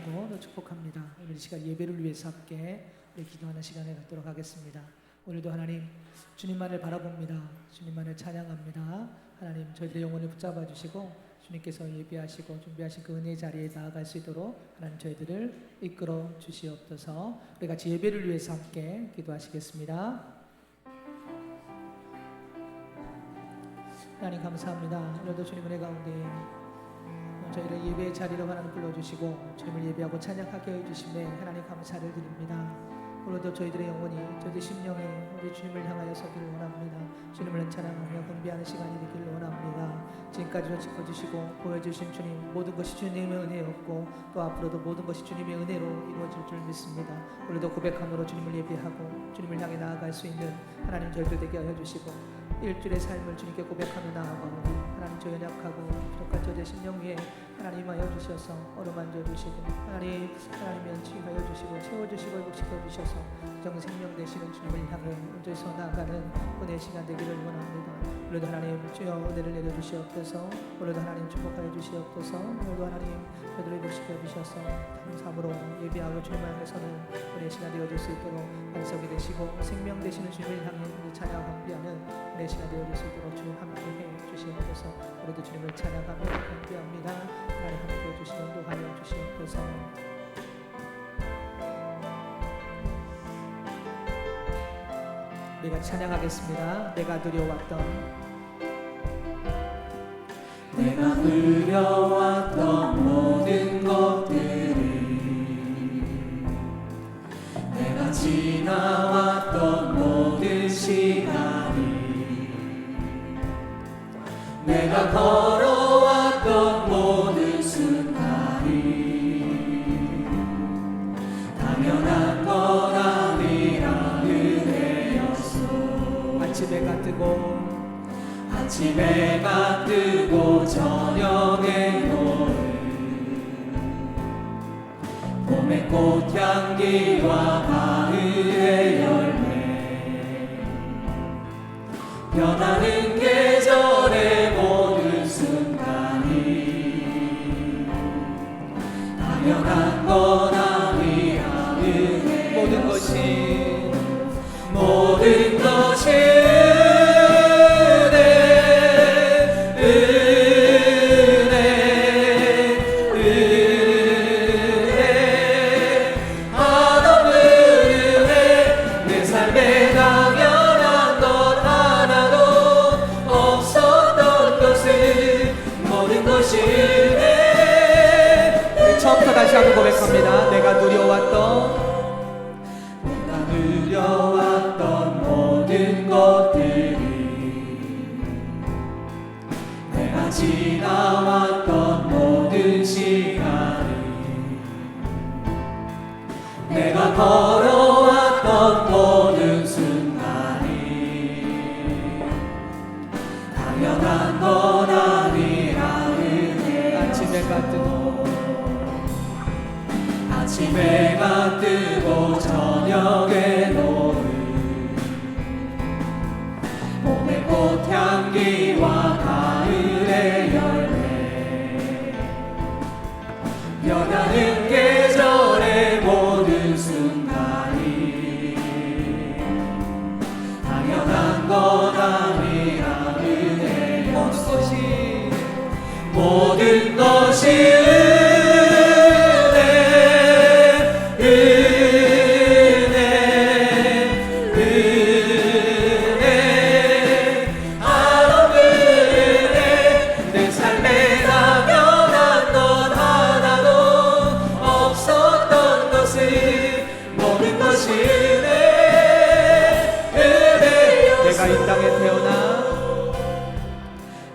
하고 축복합니다. 오늘 이 시간 예배를 위해서 함께 우리 기도하는 시간에 갖도록 하겠습니다. 오늘도 하나님 주님만을 바라봅니다. 주님만을 찬양합니다. 하나님 저희들의 영혼을 붙잡아 주시고 주님께서 예배하시고 준비하신 그 은혜의 자리에 나아갈 수 있도록 하나님 저희들을 이끌어 주시옵소서. 우리 같이 예배를 위해서 함께 기도하시겠습니다. 하나님 감사합니다. 오늘도 주님 은혜 가운데 저희를 예배의 자리로 하나님 불러주시고 주님을 예배하고 찬양하게 해주심에 하나님 감사를 드립니다. 오늘도 저희들의 영혼이 저희들 심령이 우리 주님을 향하여 서기를 원합니다. 주님을 찬양하며 경배하는 시간이 되기를 원합니다. 지금까지도 지켜주시고 보여주신 주님, 모든 것이 주님의 은혜였고 또 앞으로도 모든 것이 주님의 은혜로 이루어질 줄 믿습니다. 오늘도 고백함으로 주님을 예배하고 주님을 향해 나아갈 수 있는 하나님 저희들 되게 하여 주시고 일주일의 삶을 주님께 고백하며 나아가오니 하나님 저 연약하고 부족한 저의 심령 위에 하나님 임하여 주셔서 어루만져 주시고 하나님 치유하여 주시고 채워주시고 회복시켜 주셔서 정생명 되시는 주님을 향해 온전히 나아가는 은혜의 시간 되기를 원합니다. 오늘도 하나님 주여 은혜를 내려주시옵소서. 오늘도 하나님 축복하여 주시옵소서. 오늘도 하나님 저희들을 회복시켜 주셔서 감사함으로 예배하고 주님을 향해서는 은혜의 시간 되어질 수 있도록 반석이 되시고 생명 되시는 주님을 향해 우리 찬양 함께하는 은혜의 시간 되어질 수 있도록 주님 함께해 주시옵소서. 오늘도 주님을 찬양하며 함께합니다. 하나님 함께해 주시고 인도하여 주시옵소서. 우리가 찬양하겠습니다. 내가 누려왔던 모든 것들을 내가 지나왔던 모든 시간이 내가 걸어왔던 모든 순간이 당연한 건 아니라 은혜였소. 아침에 해가 뜨고 저녁에 노을 봄의 꽃향기와 가을의 열매 변하는 계절의 모든 순간이 당연한 건 아니라 은혜. 모든 것이 처음부터 다시 한번 고백합니다. 내가 누려왔던 모든 것들이 내가 지나왔던 모든 시간이 내가 걸어왔던 모든 순간이 당연한 건 아니라 은혜. 아침에 해가 뜨고 저녁에 노을 봄의 꽃향기와 가을의 열매 변하는 계절의 모든 순간이 당연한 건 아니라 은혜. 모든 것이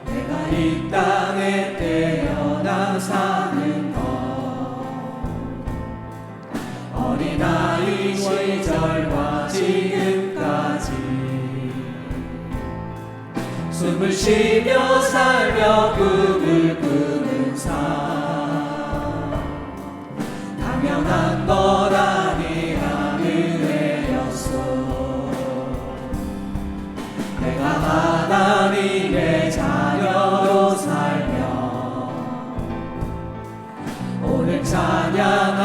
내가 이 땅에 태어나 사는 것 어린아이 시절과 지금까지 숨을 쉬며 살며 꿈을 꾸는 삶 당연한 것 아니라 은혜였소. 내가 하나님의 자녀로 살며 오늘 찬양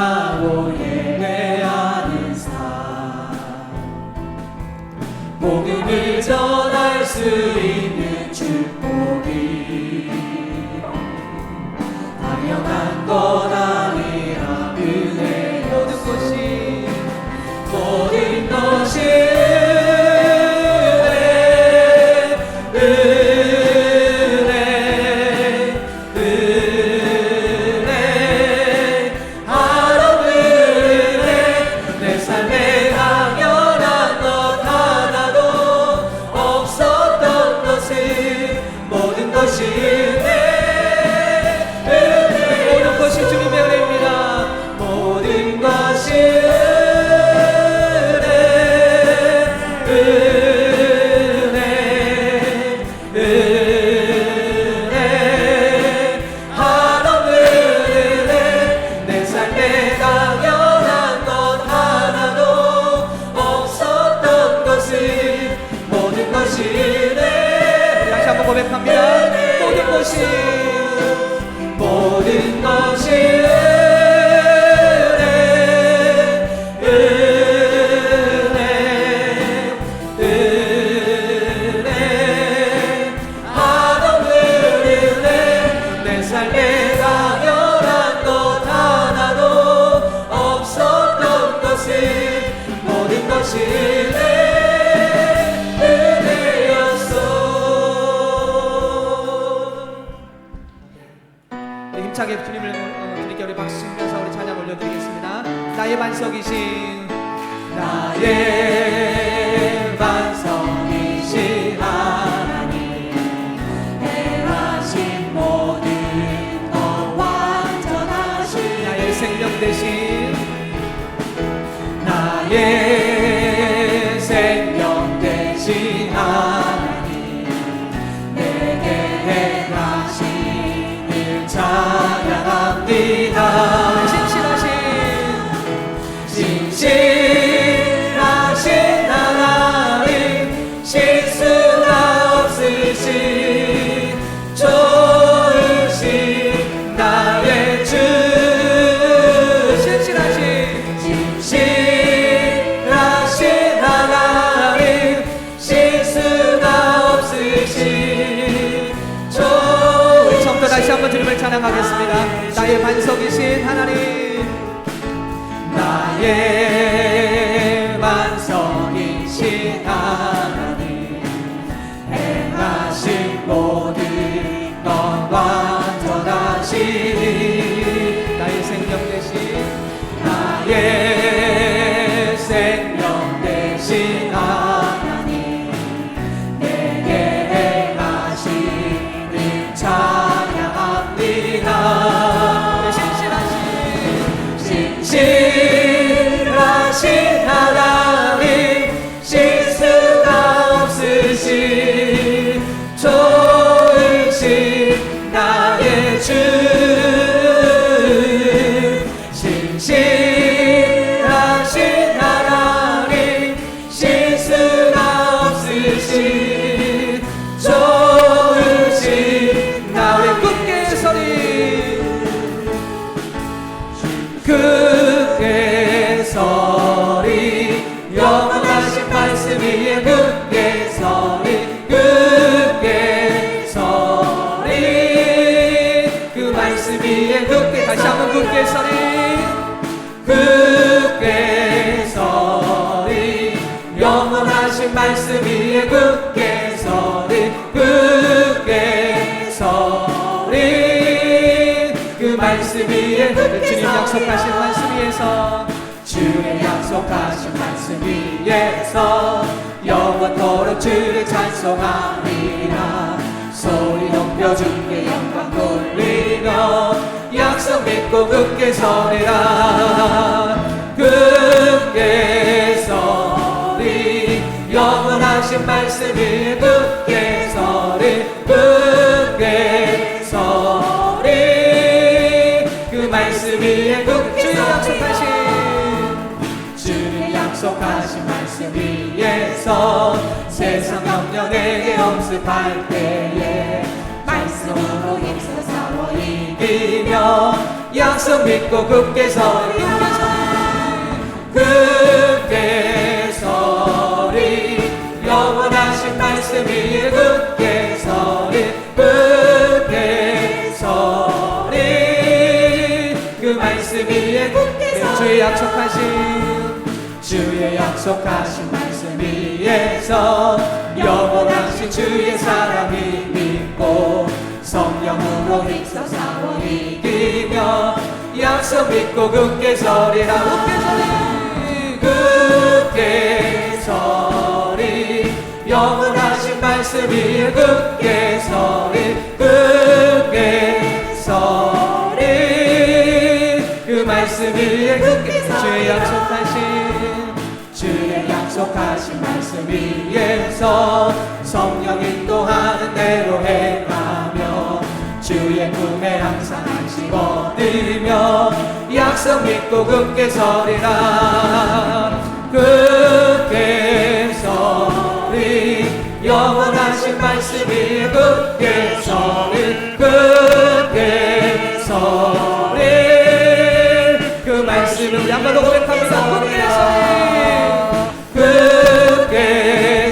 것은 모든 것이 내 은혜였어. 네, 힘차게 주님께 우리 박수 치면서 우리 찬양 올려드리겠습니다. 나의 반석이신 나의 반석이신 하나님, 행하신 모든 것 완전하신 나의 생명 대신 나의 생명 되신 하나님, 내게 행하신 일 찬양합니다. 신실하신 하나님, 실수가 없으신 좋으신 나의 주. 신실하신 하나님, 실수가 없으신 좋으신. 우리 성도 다시 한번 주님을 찬양하겠습니다. 나의 반석이신 하나님, 나의 반석이신 하나님, 행하신 모든 것 완전하시니 나의 생명 대신 나의 생명 되신 하나님, 내게 행하신 일 찬양합니다. 신실하신 하나님, 실수가 없으신 좋으신 나의 주. 신실하신 하나님, 실수가 없으신 좋으신 나의 굳게 서리 굳게 서리 영원하신 말씀 위에 굳게 서리 굳게 서리 그 말씀 위에 굳게 다시 한번 굳게 서리 굳게 서리 영원하신 말씀 위에 굳게 서리 굳게 서리 그 말씀 위에 주님 약속하신 말씀 위에서 주의 약속하신 말씀 위에서 영원토록 주를 찬송하리라. 소리 높여 주께 영광 돌리며 약속 믿고 굳게 서리라. 굳게 서리 영원하신 말씀 위에 굳게 서리 굳게 서리 그 말씀 위에 굳게 주의 약속하신 말씀 위에서 세상 염려 내게 엄습할 때에 말씀으로 힘써 싸워 이기며 약속 믿고 굳게 서리 굳게 서리 영원하신 말씀 위에 굳게 서리 굳게 서리 그 말씀 위에 굳게 서리 주의 약속하신 말씀 위에서 영원하신 주의 사랑이 믿고 성령으로 힘써 싸워 이기며 약속 믿고 굳게 서리라. 굳게 서리 영원하신 말씀 위에 굳게 서리 굳게 서리 그 말씀 위에 굳게 서리 주의 약속하신 말씀 위에서 성령 인도하는 대로 행하며 주의 꿈에 항상 안식 얻으며 약속 믿고 굳게 서리라. 굳게 서리 영원하신 말씀 위에 굳게 서리 굳게 서리 그 말씀을 양가로 고백합니다. 굳게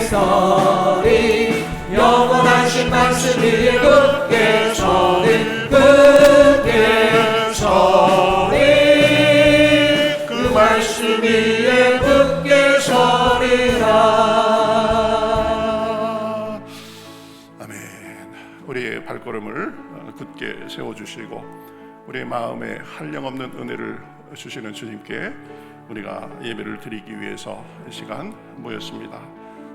서리 영원하신 말씀 위에 굳게 서리 굳게 서리 그 말씀 말씀 위에 굳게 서리라. 아멘. 우리의 발걸음을 굳게 세워주시고 우리의 마음에 한량없는 은혜를 주시는 주님께 우리가 예배를 드리기 위해서 이 시간 모였습니다.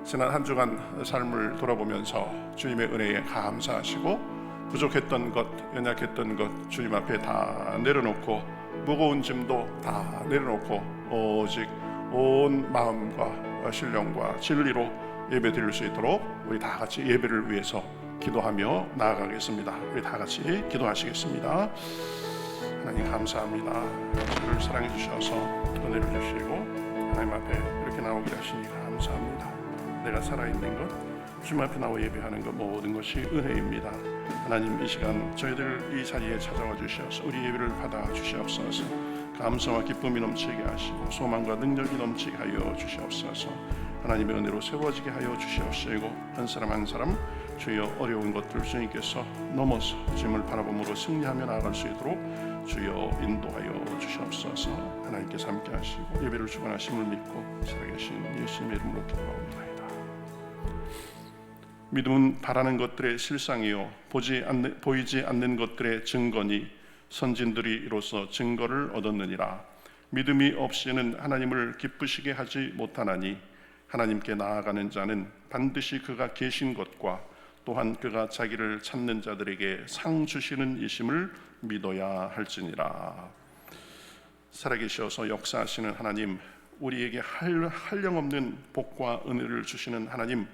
지난 한 주간 삶을 돌아보면서 주님의 은혜에 감사하시고 부족했던 것, 연약했던 것 주님 앞에 다 내려놓고 무거운 짐도 다 내려놓고 오직 온 마음과 신령과 진리로 예배 드릴 수 있도록 우리 다 같이 예배를 위해서 기도하며 나아가겠습니다. 우리 다 같이 기도하시겠습니다. 하나님 감사합니다. 저를 사랑해 주셔서 은혜를 주시고 하나님 앞에 이렇게 나오게 하시니 감사합니다. 내가 살아있는 것, 주님 앞에 나와 예배하는 것 모든 것이 은혜입니다. 하나님 이 시간 저희들 이 자리에 찾아와 주셔서 우리 예배를 받아 주시옵소서. 감사와 기쁨이 넘치게 하시고 소망과 능력이 넘치게 하여 주시옵소서. 하나님의 은혜로 세워지게 하여 주시옵시고 한 사람 한 사람 주여 어려운 것들 주님께서 넘어서 주님을 바라봄으로 승리하며 나아갈 수 있도록 주여 인도하여 주시옵소서. 하나님께서 함께 하시고 예배를 주관하심을 믿고 살아계신 예수님의 이름으로 기도합니다. 믿음은 바라는 것들의 실상이요 보이지 않는 것들의 증거니 선진들이 이로써 증거를 얻었느니라. 믿음이 없이는 하나님을 기쁘시게 하지 못하나니 하나님께 나아가는 자는 반드시 그가 계신 것과 또한 그가 자기를 찾는 자들에게 상 주시는 이심을 믿어야 할지니라. 살아계셔서 역사하시는 하나님, 우리에게 한량없는 복과 은혜를 주시는 하나님,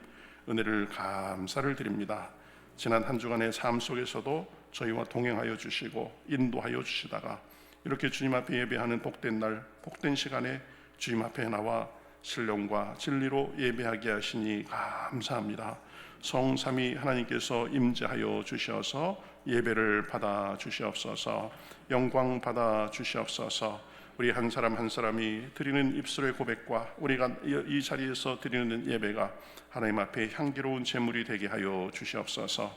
은혜를 감사를 드립니다. 지난 한 주간의 삶 속에서도 저희와 동행하여 주시고 인도하여 주시다가 이렇게 주님 앞에 예배하는 복된 날, 복된 시간에 주님 앞에 나와 신령과 진리로 예배하게 하시니 감사합니다. 성삼위 하나님께서 임재하여 주셔서 예배를 받아 주시옵소서. 영광 받아 주시옵소서. 우리 한 사람 한 사람이 드리는 입술의 고백과 우리가 이 자리에서 드리는 예배가 하나님 앞에 향기로운 제물이 되게 하여 주시옵소서.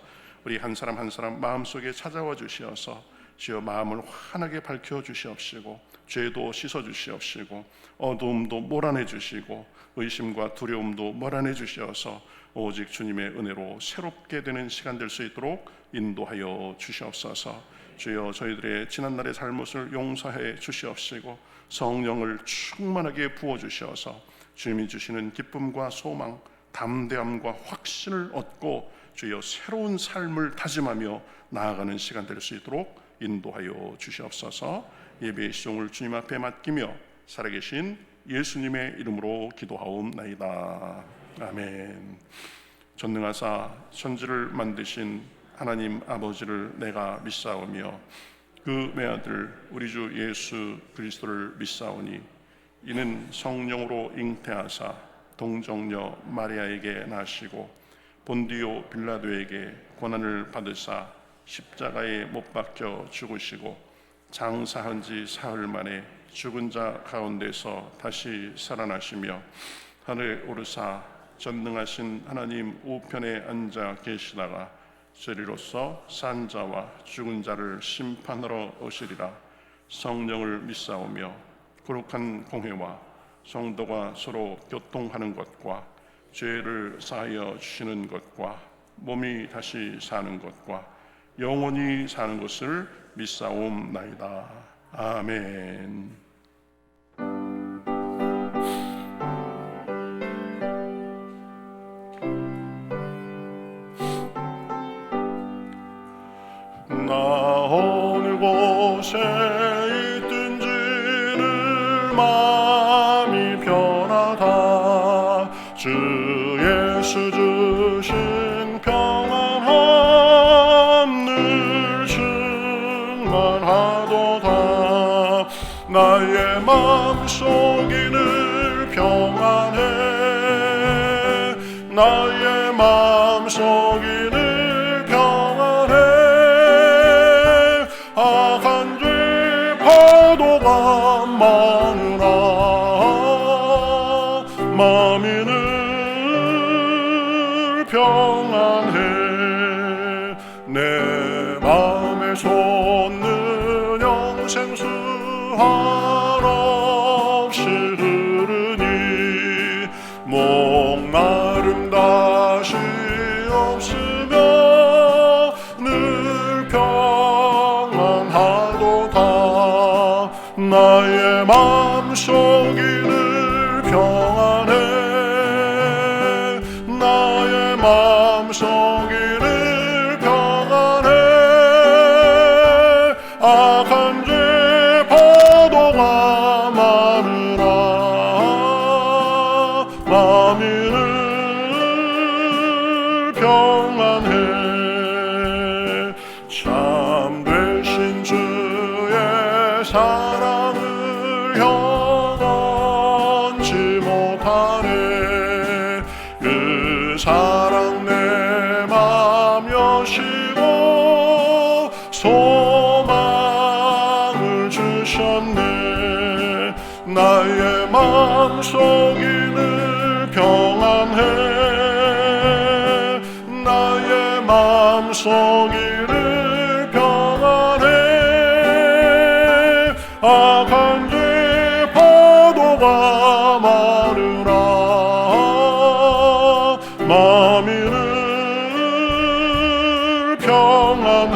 우리 한 사람 한 사람 마음속에 찾아와 주시어서 주여 마음을 환하게 밝혀 주시옵시고 죄도 씻어 주시옵시고 어두움도 몰아내 주시고 의심과 두려움도 몰아내 주시어서 오직 주님의 은혜로 새롭게 되는 시간 될 수 있도록 인도하여 주시옵소서. 주여 저희들의 지난날의 잘못을 용서해 주시옵시고 성령을 충만하게 부어주셔서 주님이 주시는 기쁨과 소망, 담대함과 확신을 얻고 주여 새로운 삶을 다짐하며 나아가는 시간 될 수 있도록 인도하여 주시옵소서. 예배의 시종을 주님 앞에 맡기며 살아계신 예수님의 이름으로 기도하옵나이다. 아멘. 전능하사 천지를 만드신 하나님 아버지를 내가 믿사오며 그 외아들 우리 주 예수 그리스도를 믿사오니 이는 성령으로 잉태하사 동정녀 마리아에게 나시고 본디오 빌라도에게 고난을 받으사 십자가에 못 박혀 죽으시고 장사한 지 사흘 만에 죽은 자 가운데서 다시 살아나시며 하늘에 오르사 전능하신 하나님 우편에 앉아 계시다가 저리로서 산 자와 죽은 자를 심판하러 오시리라. 성령을 믿사오며 거룩한 공회와 성도가 서로 교통하는 것과 죄를 사하여 주시는 것과 몸이 다시 사는 것과 영원히 사는 것을 믿사옵나이다. 아멘. 나 어느 곳에 있든지는 마음이 편하다. 주 예수 주신 평안함 늘 충만하도다. 나의 마음속이 늘 평안해. 나의 마음속이 늘 평안해. 악한 죄 파도가 많으나 마음이 늘 평안해. 내 마음에 솟는 영생수 한없이 평안해 나의 마음속이를 평안해 악한 죄 파도가 많으나 마음이를 평안해 참 되신 주의 사랑을 영원치 못하네 그 사랑 내 맘 여시고 소망을 주셨네 나의 마음속이는 평안해 나의 마음속이는 평안해 악한 죄 파도가 많으나 마음이를 평안해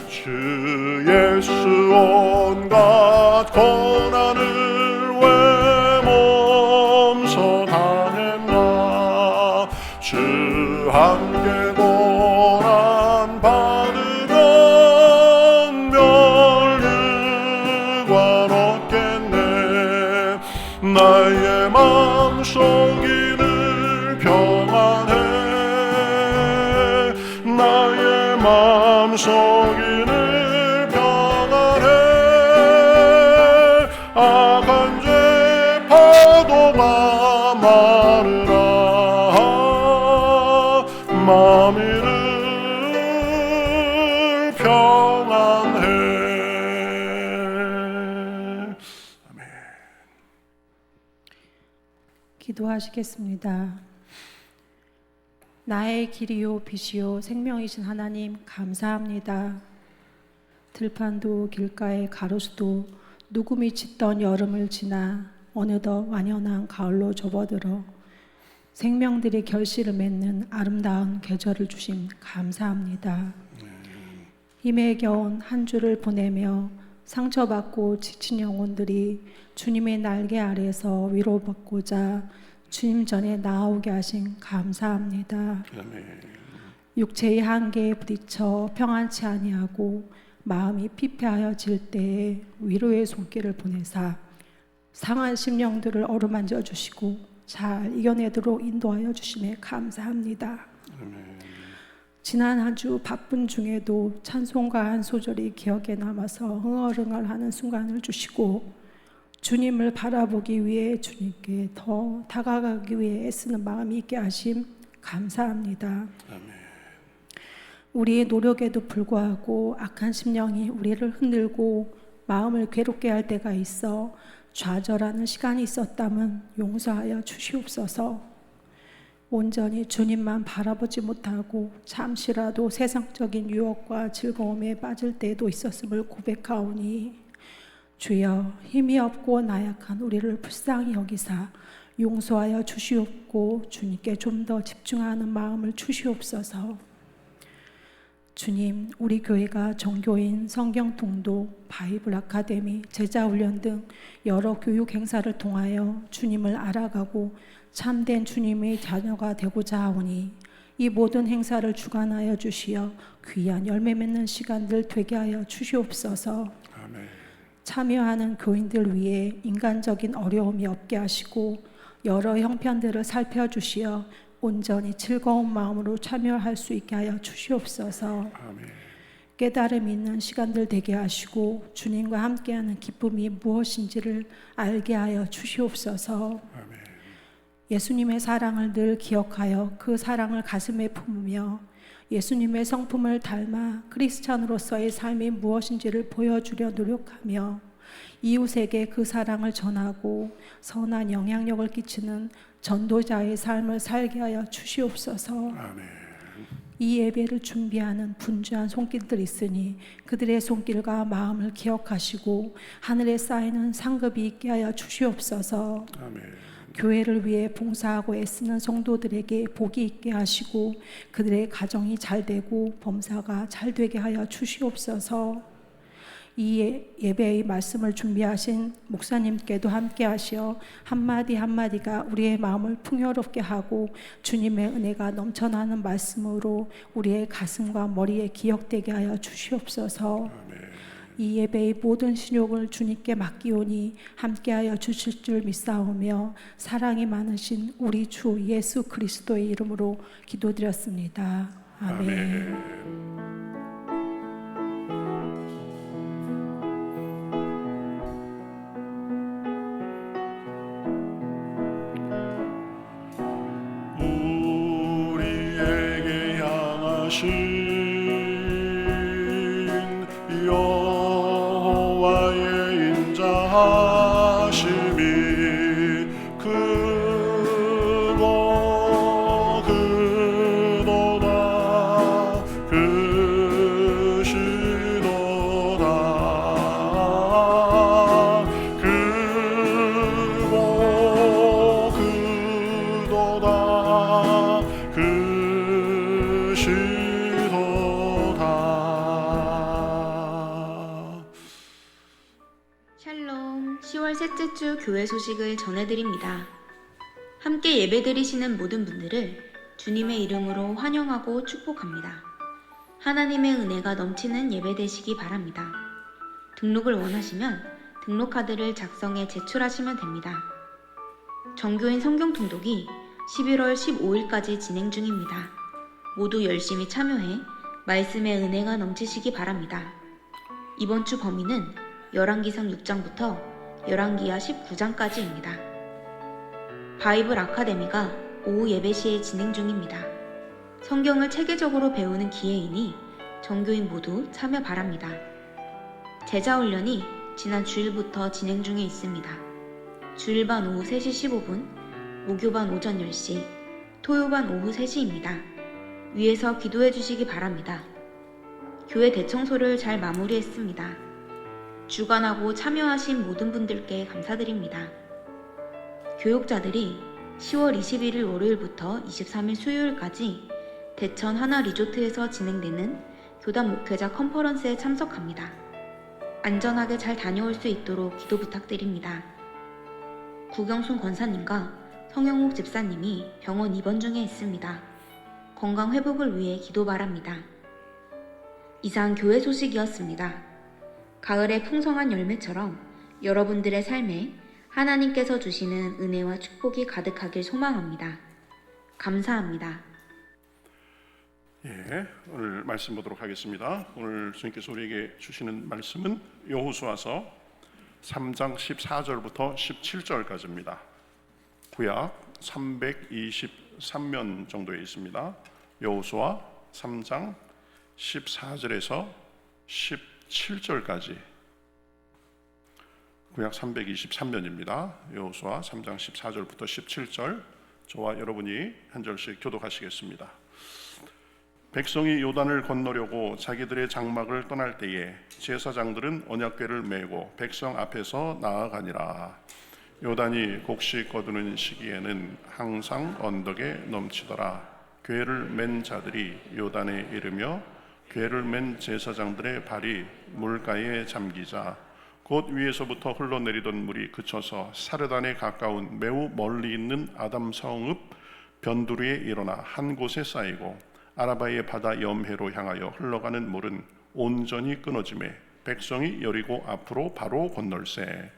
주 예수 온갖 고난을 왜 몸소 당했나 주 함께 고난 받으면 멸류관 얻겠네 나의 마음속이는 평안해 나의 마음속이는 평안해 악한 죄 파도가 많으나 마음이를 평안해 아멘. 기도하시겠습니다. 나의 길이요 빛이요 생명이신 하나님 감사합니다. 들판도 길가의 가로수도 누구미 짙던 여름을 지나 어느덧 완연한 가을로 접어들어 생명들의 결실을 맺는 아름다운 계절을 주심 감사합니다. 힘에 겨운 한 주를 보내며 상처받고 지친 영혼들이 주님의 날개 아래서 위로받고자 주님 전에 나아오게 하신 감사합니다. 육체의 한계에 부딪혀 평안치 아니하고 마음이 피폐하여질 때에 위로의 손길을 보내사 상한 심령들을 어루만져 주시고 잘 이겨내도록 인도하여 주심에 감사합니다. 지난 한 주 바쁜 중에도 찬송가 한 소절이 기억에 남아서 흥얼흥얼하는 순간을 주시고 주님을 바라보기 위해 주님께 더 다가가기 위해 애쓰는 마음이 있게 하심 감사합니다. 아멘. 우리의 노력에도 불구하고 악한 심령이 우리를 흔들고 마음을 괴롭게 할 때가 있어 좌절하는 시간이 있었다면 용서하여 주시옵소서. 온전히 주님만 바라보지 못하고 잠시라도 세상적인 유혹과 즐거움에 빠질 때도 있었음을 고백하오니 주여 힘이 없고 나약한 우리를 불쌍히 여기사 용서하여 주시옵고 주님께 좀 더 집중하는 마음을 주시옵소서. 주님, 우리 교회가 정교인, 성경통독, 바이블 아카데미, 제자훈련 등 여러 교육 행사를 통하여 주님을 알아가고 참된 주님의 자녀가 되고자 하오니 이 모든 행사를 주관하여 주시어 귀한 열매 맺는 시간들 되게 하여 주시옵소서. 아멘. 참여하는 교인들 위해 인간적인 어려움이 없게 하시고 여러 형편들을 살펴주시어 온전히 즐거운 마음으로 참여할 수 있게 하여 주시옵소서. 아멘. 깨달음 있는 시간들 되게 하시고 주님과 함께하는 기쁨이 무엇인지를 알게 하여 주시옵소서. 아멘. 예수님의 사랑을 늘 기억하여 그 사랑을 가슴에 품으며 예수님의 성품을 닮아 크리스찬으로서의 삶이 무엇인지를 보여주려 노력하며 이웃에게 그 사랑을 전하고 선한 영향력을 끼치는 전도자의 삶을 살게 하여 주시옵소서. 아멘. 이 예배를 준비하는 분주한 손길들이 있으니 그들의 손길과 마음을 기억하시고 하늘에 쌓이는 상급이 있게 하여 주시옵소서. 아멘. 교회를 위해 봉사하고 애쓰는 성도들에게 복이 있게 하시고 그들의 가정이 잘 되고 범사가 잘 되게 하여 주시옵소서. 이 예배의 말씀을 준비하신 목사님께도 함께 하시어 한마디 한마디가 우리의 마음을 풍요롭게 하고 주님의 은혜가 넘쳐나는 말씀으로 우리의 가슴과 머리에 기억되게 하여 주시옵소서. 이 예배의 모든 신욕을 주님께 맡기오니 함께하여 주실 줄 믿사오며 사랑이 많으신 우리 주 예수 그리스도의 이름으로 기도드렸습니다. 아멘. 우리에게 향하신 여호와의 인자하심이 크고 크도다 크시도다 크고 크도다 크시도다. 샬롬, 10월 셋째 주 교회 소식을 전해드립니다. 함께 예배드리시는 모든 분들을 주님의 이름으로 환영하고 축복합니다. 하나님의 은혜가 넘치는 예배 되시기 바랍니다. 등록을 원하시면 등록카드를 작성해 제출하시면 됩니다. 정교인 성경 통독이 11월 15일까지 진행 중입니다. 모두 열심히 참여해 말씀의 은혜가 넘치시기 바랍니다. 이번 주 범위는 열왕기상 6장부터 열왕기하 19장까지입니다. 바이블 아카데미가 오후 예배 시에 진행 중입니다. 성경을 체계적으로 배우는 기회이니 정교인 모두 참여 바랍니다. 제자훈련이 지난 주일부터 진행 중에 있습니다. 주일반 오후 3시 15분, 목요반 오전 10시, 토요반 오후 3시입니다. 위에서 기도해 주시기 바랍니다. 교회 대청소를 잘 마무리했습니다. 주관하고 참여하신 모든 분들께 감사드립니다. 교육자들이 10월 21일 월요일부터 23일 수요일까지 대천 하나 리조트에서 진행되는 교단 목회자 컨퍼런스에 참석합니다. 안전하게 잘 다녀올 수 있도록 기도 부탁드립니다. 구경순 권사님과 성영욱 집사님이 병원 입원 중에 있습니다. 건강 회복을 위해 기도 바랍니다. 이상 교회 소식이었습니다. 가을의 풍성한 열매처럼 여러분들의 삶에 하나님께서 주시는 은혜와 축복이 가득하길 소망합니다. 감사합니다. 예, 오늘 말씀 보도록 하겠습니다. 오늘 주님께서 우리에게 주시는 말씀은 여호수아서 3장 14절부터 17절까지입니다. 구약 323면 정도에 있습니다. 여호수아 3장 14절에서 17절까지 구약 323면입니다. 여호수아 3장 14절부터 17절 저와 여러분이 한 절씩 교독하시겠습니다. 백성이 요단을 건너려고 자기들의 장막을 떠날 때에 제사장들은 언약궤를 메고 백성 앞에서 나아가니라. 요단이 곡식 거두는 시기에는 항상 언덕에 넘치더라. 궤를 맨 자들이 요단에 이르며 궤를 맨 제사장들의 발이 물가에 잠기자 곧 위에서부터 흘러내리던 물이 그쳐서 사르단에 가까운 매우 멀리 있는 아담 성읍 변두리에 일어나 한 곳에 쌓이고 아라바의 바다 염해로 향하여 흘러가는 물은 온전히 끊어지매 백성이 여리고 앞으로 바로 건널세.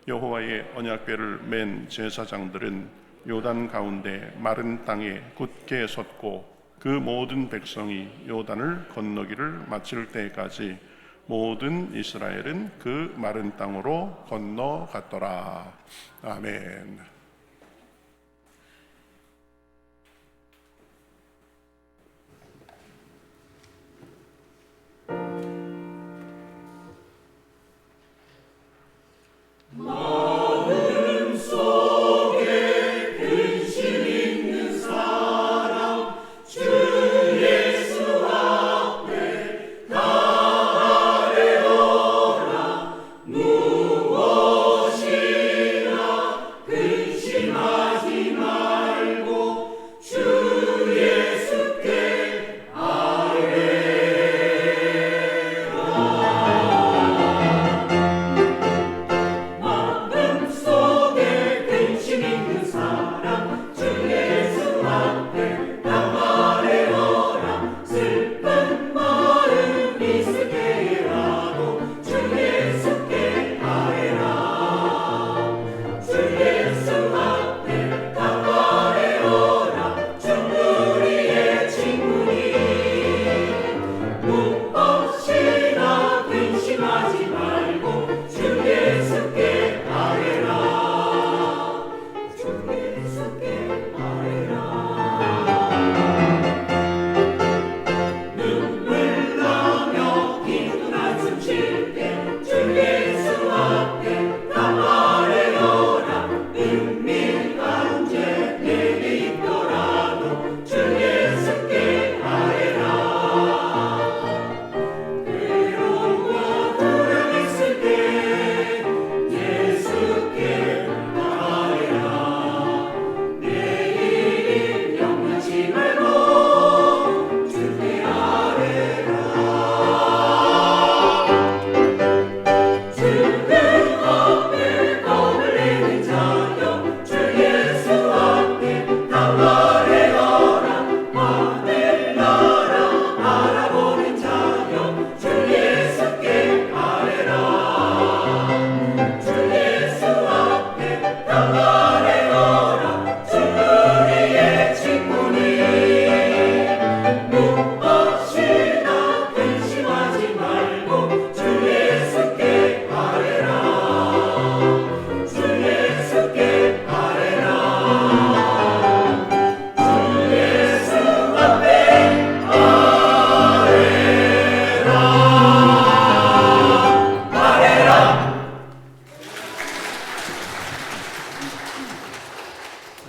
여호와의 언약궤를 맨 제사장들은 요단 가운데 마른 땅에 굳게 섰고 그 모든 백성이 요단을 건너기를 마칠 때까지 모든 이스라엘은 그 마른 땅으로 건너갔더라. 아멘. 무엇이나 근심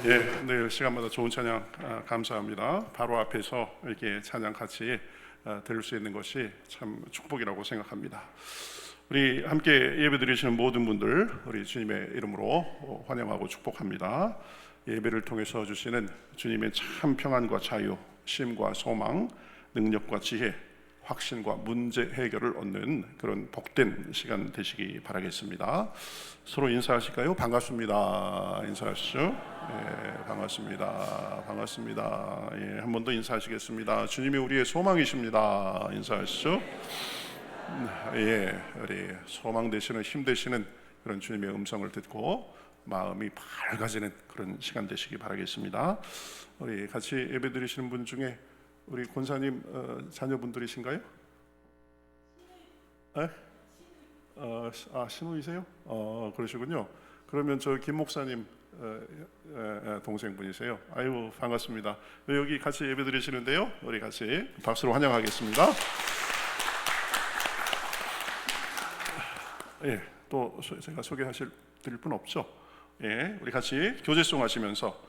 네, 시간마다 좋은 찬양 감사합니다. 바로 앞에서 이렇게 찬양 같이 들을 수 있는 것이 참 축복이라고 생각합니다. 우리 함께 예배드리시는 모든 분들 우리 주님의 이름으로 환영하고 축복합니다. 예배를 통해서 주시는 주님의 참 평안과 자유, 쉼과 소망, 능력과 지혜, 확신과 문제 해결을 얻는 그런 복된 시간 되시기 바라겠습니다. 서로 인사하실까요? 반갑습니다. 인사하시죠? 예, 반갑습니다. 반갑습니다. 예, 한 번 더 인사하시겠습니다. 주님이 우리의 소망이십니다. 인사하시죠? 예, 우리 소망 되시는 힘 되시는 그런 주님의 음성을 듣고 마음이 밝아지는 그런 시간 되시기 바라겠습니다. 우리 같이 예배드리시는 분 중에 우리 권사님 자녀분들이신가요? 네? 신우이세요? 그러시군요. 그러면 저 김 목사님 동생분이세요. 아유, 반갑습니다. 여기 같이 예배드리시는데요. 우리 같이 박수로 환영하겠습니다. 예, 또 제가 소개하실 드릴 분 없죠? 예, 우리 같이 교제송 하시면서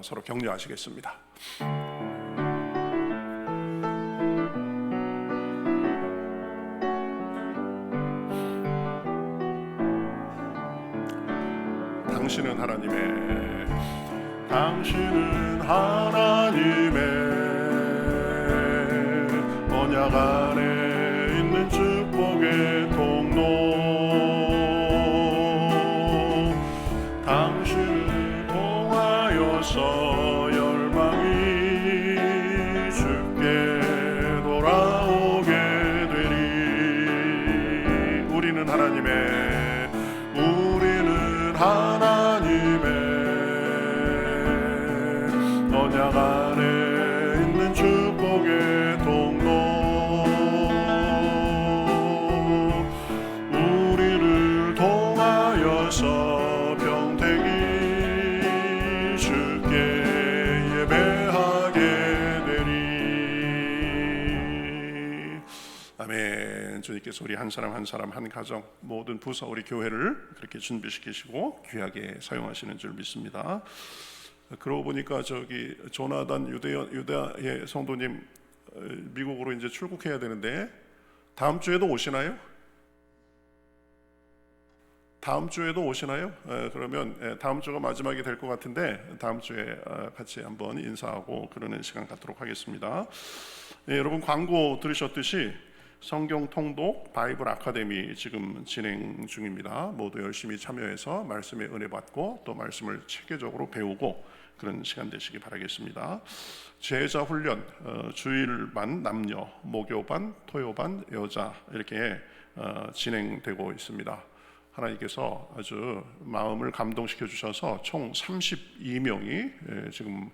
서로 격려하시겠습니다. 당신은 하나님의 언약 안에 있는 축복의 통로 당신을 통하여서 열망이 주께 돌아오게 되리. 우리는 하나님의 언약 안에 있는 축복의 통로 우리를 통하여서 평생이 주께 예배하게 되리. 아멘. 주님께서 우리 한 사람 한 사람 한 가정 모든 부서 우리 교회를 그렇게 준비시키시고 귀하게 사용하시는 줄 믿습니다. 그러고 보니까 저기 조나단 유다의 성도님 미국으로 이제 출국해야 되는데 다음 주에도 오시나요? 다음 주에도 오시나요? 그러면 다음 주가 마지막이 될 것 같은데 다음 주에 같이 한번 인사하고 그러는 시간 갖도록 하겠습니다. 여러분 광고 들으셨듯이 성경 통독 바이블 아카데미 지금 진행 중입니다. 모두 열심히 참여해서 말씀의 은혜 받고 또 말씀을 체계적으로 배우고 그런 시간 되시기 바라겠습니다. 제자 훈련 주일반 남녀, 목요반, 토요반 여자 이렇게 진행되고 있습니다. 하나님께서 아주 마음을 감동시켜 주셔서 총 32명이 지금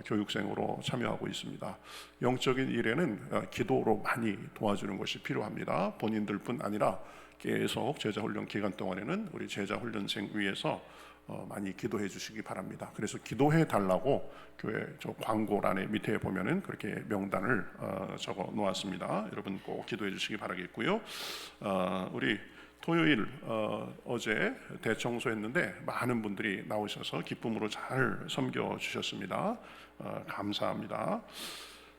교육생으로 참여하고 있습니다. 영적인 일에는 기도로 많이 도와주는 것이 필요합니다. 본인들뿐 아니라 계속 제자훈련 기간 동안에는 우리 제자훈련생 위해서 많이 기도해 주시기 바랍니다. 그래서 기도해 달라고 교회 저 광고란에 밑에 보면은 그렇게 명단을 적어 놓았습니다. 여러분 꼭 기도해 주시기 바라겠고요. 우리 토요일 어제 대청소했는데 많은 분들이 나오셔서 기쁨으로 잘 섬겨 주셨습니다. 감사합니다.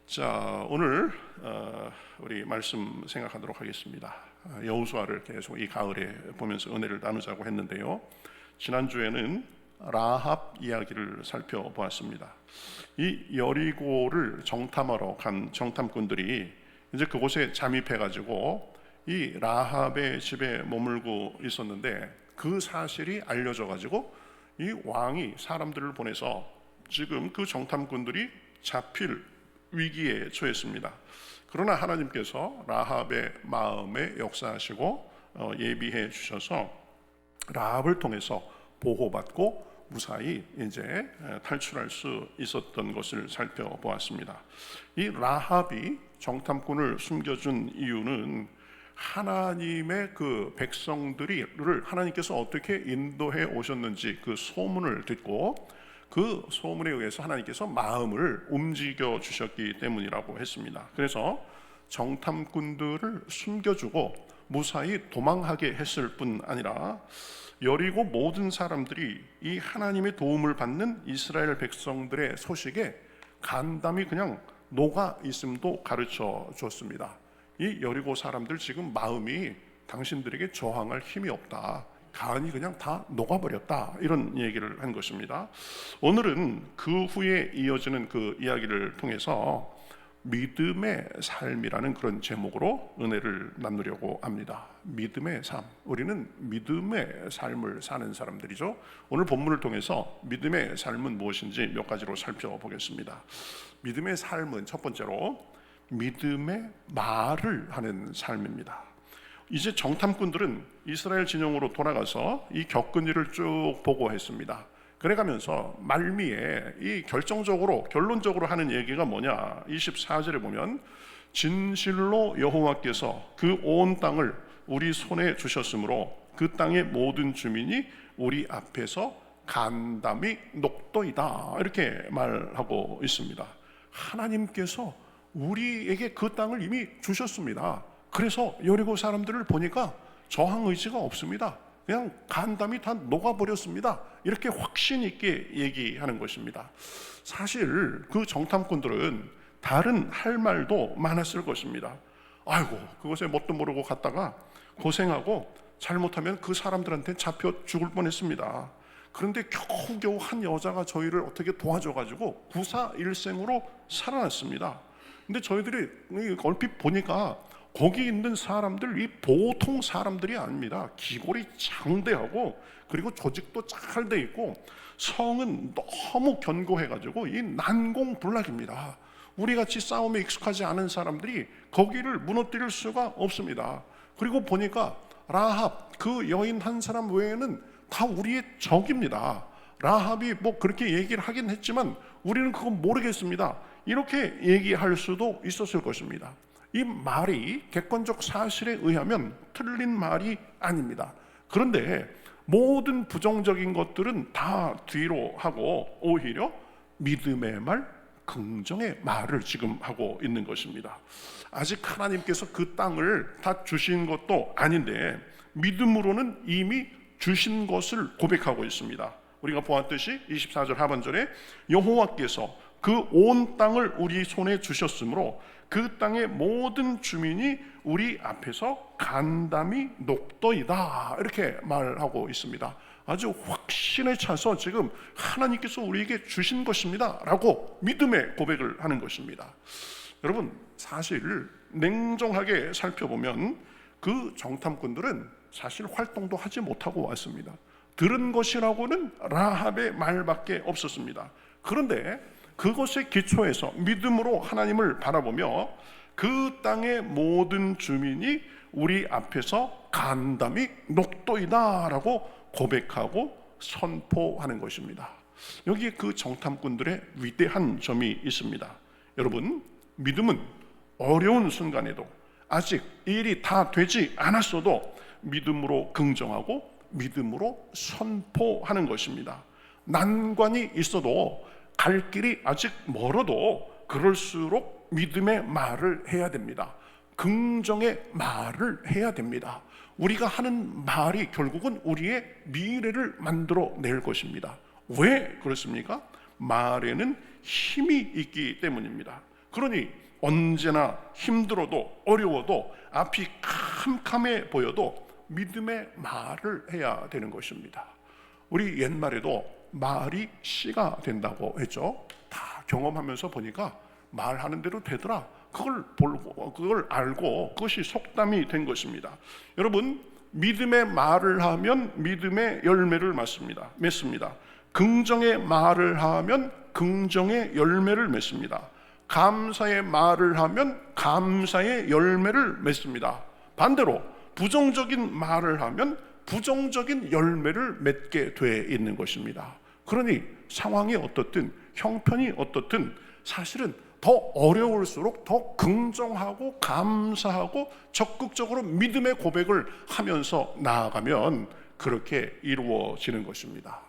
자, 오늘 우리 말씀 생각하도록 하겠습니다. 여호수아를 계속 이 가을에 보면서 은혜를 나누자고 했는데요. 지난주에는 라합 이야기를 살펴보았습니다. 이 여리고를 정탐하러 간 정탐꾼들이 이제 그곳에 잠입해가지고 이 라합의 집에 머물고 있었는데 그 사실이 알려져가지고 이 왕이 사람들을 보내서 지금 그 정탐꾼들이 잡힐 위기에 처했습니다. 그러나 하나님께서 라합의 마음에 역사하시고 예비해 주셔서 라합을 통해서 보호받고 무사히 이제 탈출할 수 있었던 것을 살펴보았습니다. 이 라합이 정탐꾼을 숨겨준 이유는 하나님의 그 백성들을 하나님께서 어떻게 인도해 오셨는지 그 소문을 듣고 그 소문에 의해서 하나님께서 마음을 움직여 주셨기 때문이라고 했습니다. 그래서 정탐꾼들을 숨겨주고 무사히 도망하게 했을 뿐 아니라 여리고 모든 사람들이 이 하나님의 도움을 받는 이스라엘 백성들의 소식에 간담이 그냥 녹아 있음도 가르쳐 줬습니다. 이 여리고 사람들 지금 마음이 당신들에게 저항할 힘이 없다, 간이 그냥 다 녹아버렸다, 이런 얘기를 한 것입니다. 오늘은 그 후에 이어지는 그 이야기를 통해서 믿음의 삶이라는 그런 제목으로 은혜를 나누려고 합니다. 믿음의 삶, 우리는 믿음의 삶을 사는 사람들이죠. 오늘 본문을 통해서 믿음의 삶은 무엇인지 몇 가지로 살펴보겠습니다. 믿음의 삶은 첫 번째로 믿음의 말을 하는 삶입니다. 이제 정탐꾼들은 이스라엘 진영으로 돌아가서 이 겪은 일을 쭉 보고했습니다. 그래가면서 말미에 이 결론적으로 하는 얘기가 뭐냐, 24절에 보면 진실로 여호와께서 그 온 땅을 우리 손에 주셨으므로 그 땅의 모든 주민이 우리 앞에서 간담이 녹도이다, 이렇게 말하고 있습니다. 하나님께서 우리에게 그 땅을 이미 주셨습니다. 그래서 여리고 사람들을 보니까 저항 의지가 없습니다. 그냥 간담이 다 녹아버렸습니다. 이렇게 확신 있게 얘기하는 것입니다. 사실 그 정탐꾼들은 다른 할 말도 많았을 것입니다. 아이고, 그것에 뭣도 모르고 갔다가 고생하고 잘못하면 그 사람들한테 잡혀 죽을 뻔했습니다. 그런데 겨우겨우 한 여자가 저희를 어떻게 도와줘가지고 구사일생으로 살아났습니다. 근데 저희들이 얼핏 보니까 거기 있는 사람들, 이 보통 사람들이 아닙니다. 기골이 장대하고, 그리고 조직도 잘 돼 있고, 성은 너무 견고해가지고 이 난공불락입니다. 우리같이 싸움에 익숙하지 않은 사람들이 거기를 무너뜨릴 수가 없습니다. 그리고 보니까 라합, 그 여인 한 사람 외에는 다 우리의 적입니다. 라합이 뭐 그렇게 얘기를 하긴 했지만 우리는 그건 모르겠습니다, 이렇게 얘기할 수도 있었을 것입니다. 이 말이 객관적 사실에 의하면 틀린 말이 아닙니다. 그런데 모든 부정적인 것들은 다 뒤로 하고 오히려 믿음의 말, 긍정의 말을 지금 하고 있는 것입니다. 아직 하나님께서 그 땅을 다 주신 것도 아닌데 믿음으로는 이미 주신 것을 고백하고 있습니다. 우리가 보았듯이 24절 하반절에 여호와께서 그 온 땅을 우리 손에 주셨으므로 그 땅의 모든 주민이 우리 앞에서 간담이 녹도이다, 이렇게 말하고 있습니다. 아주 확신에 차서 지금 하나님께서 우리에게 주신 것입니다 라고 믿음의 고백을 하는 것입니다. 여러분, 사실 냉정하게 살펴보면 그 정탐꾼들은 사실 활동도 하지 못하고 왔습니다. 들은 것이라고는 라합의 말밖에 없었습니다. 그런데 그것에 기초해서 믿음으로 하나님을 바라보며 그 땅의 모든 주민이 우리 앞에서 간담이 녹도이다 라고 고백하고 선포하는 것입니다. 여기에 그 정탐꾼들의 위대한 점이 있습니다. 여러분, 믿음은 어려운 순간에도 아직 일이 다 되지 않았어도 믿음으로 긍정하고 믿음으로 선포하는 것입니다. 난관이 있어도 갈 길이 아직 멀어도 그럴수록 믿음의 말을 해야 됩니다. 긍정의 말을 해야 됩니다. 우리가 하는 말이 결국은 우리의 미래를 만들어낼 것입니다. 왜 그렇습니까? 말에는 힘이 있기 때문입니다. 그러니 언제나 힘들어도 어려워도 앞이 캄캄해 보여도 믿음의 말을 해야 되는 것입니다. 우리 옛말에도 말이 씨가 된다고 했죠. 다 경험하면서 보니까 말하는 대로 되더라. 그걸 알고 그것이 속담이 된 것입니다. 여러분, 믿음의 말을 하면 믿음의 열매를 맺습니다. 긍정의 말을 하면 긍정의 열매를 맺습니다. 감사의 말을 하면 감사의 열매를 맺습니다. 반대로 부정적인 말을 하면 부정적인 열매를 맺게 돼 있는 것입니다. 그러니 상황이 어떻든 형편이 어떻든 사실은 더 어려울수록 더 긍정하고 감사하고 적극적으로 믿음의 고백을 하면서 나아가면 그렇게 이루어지는 것입니다.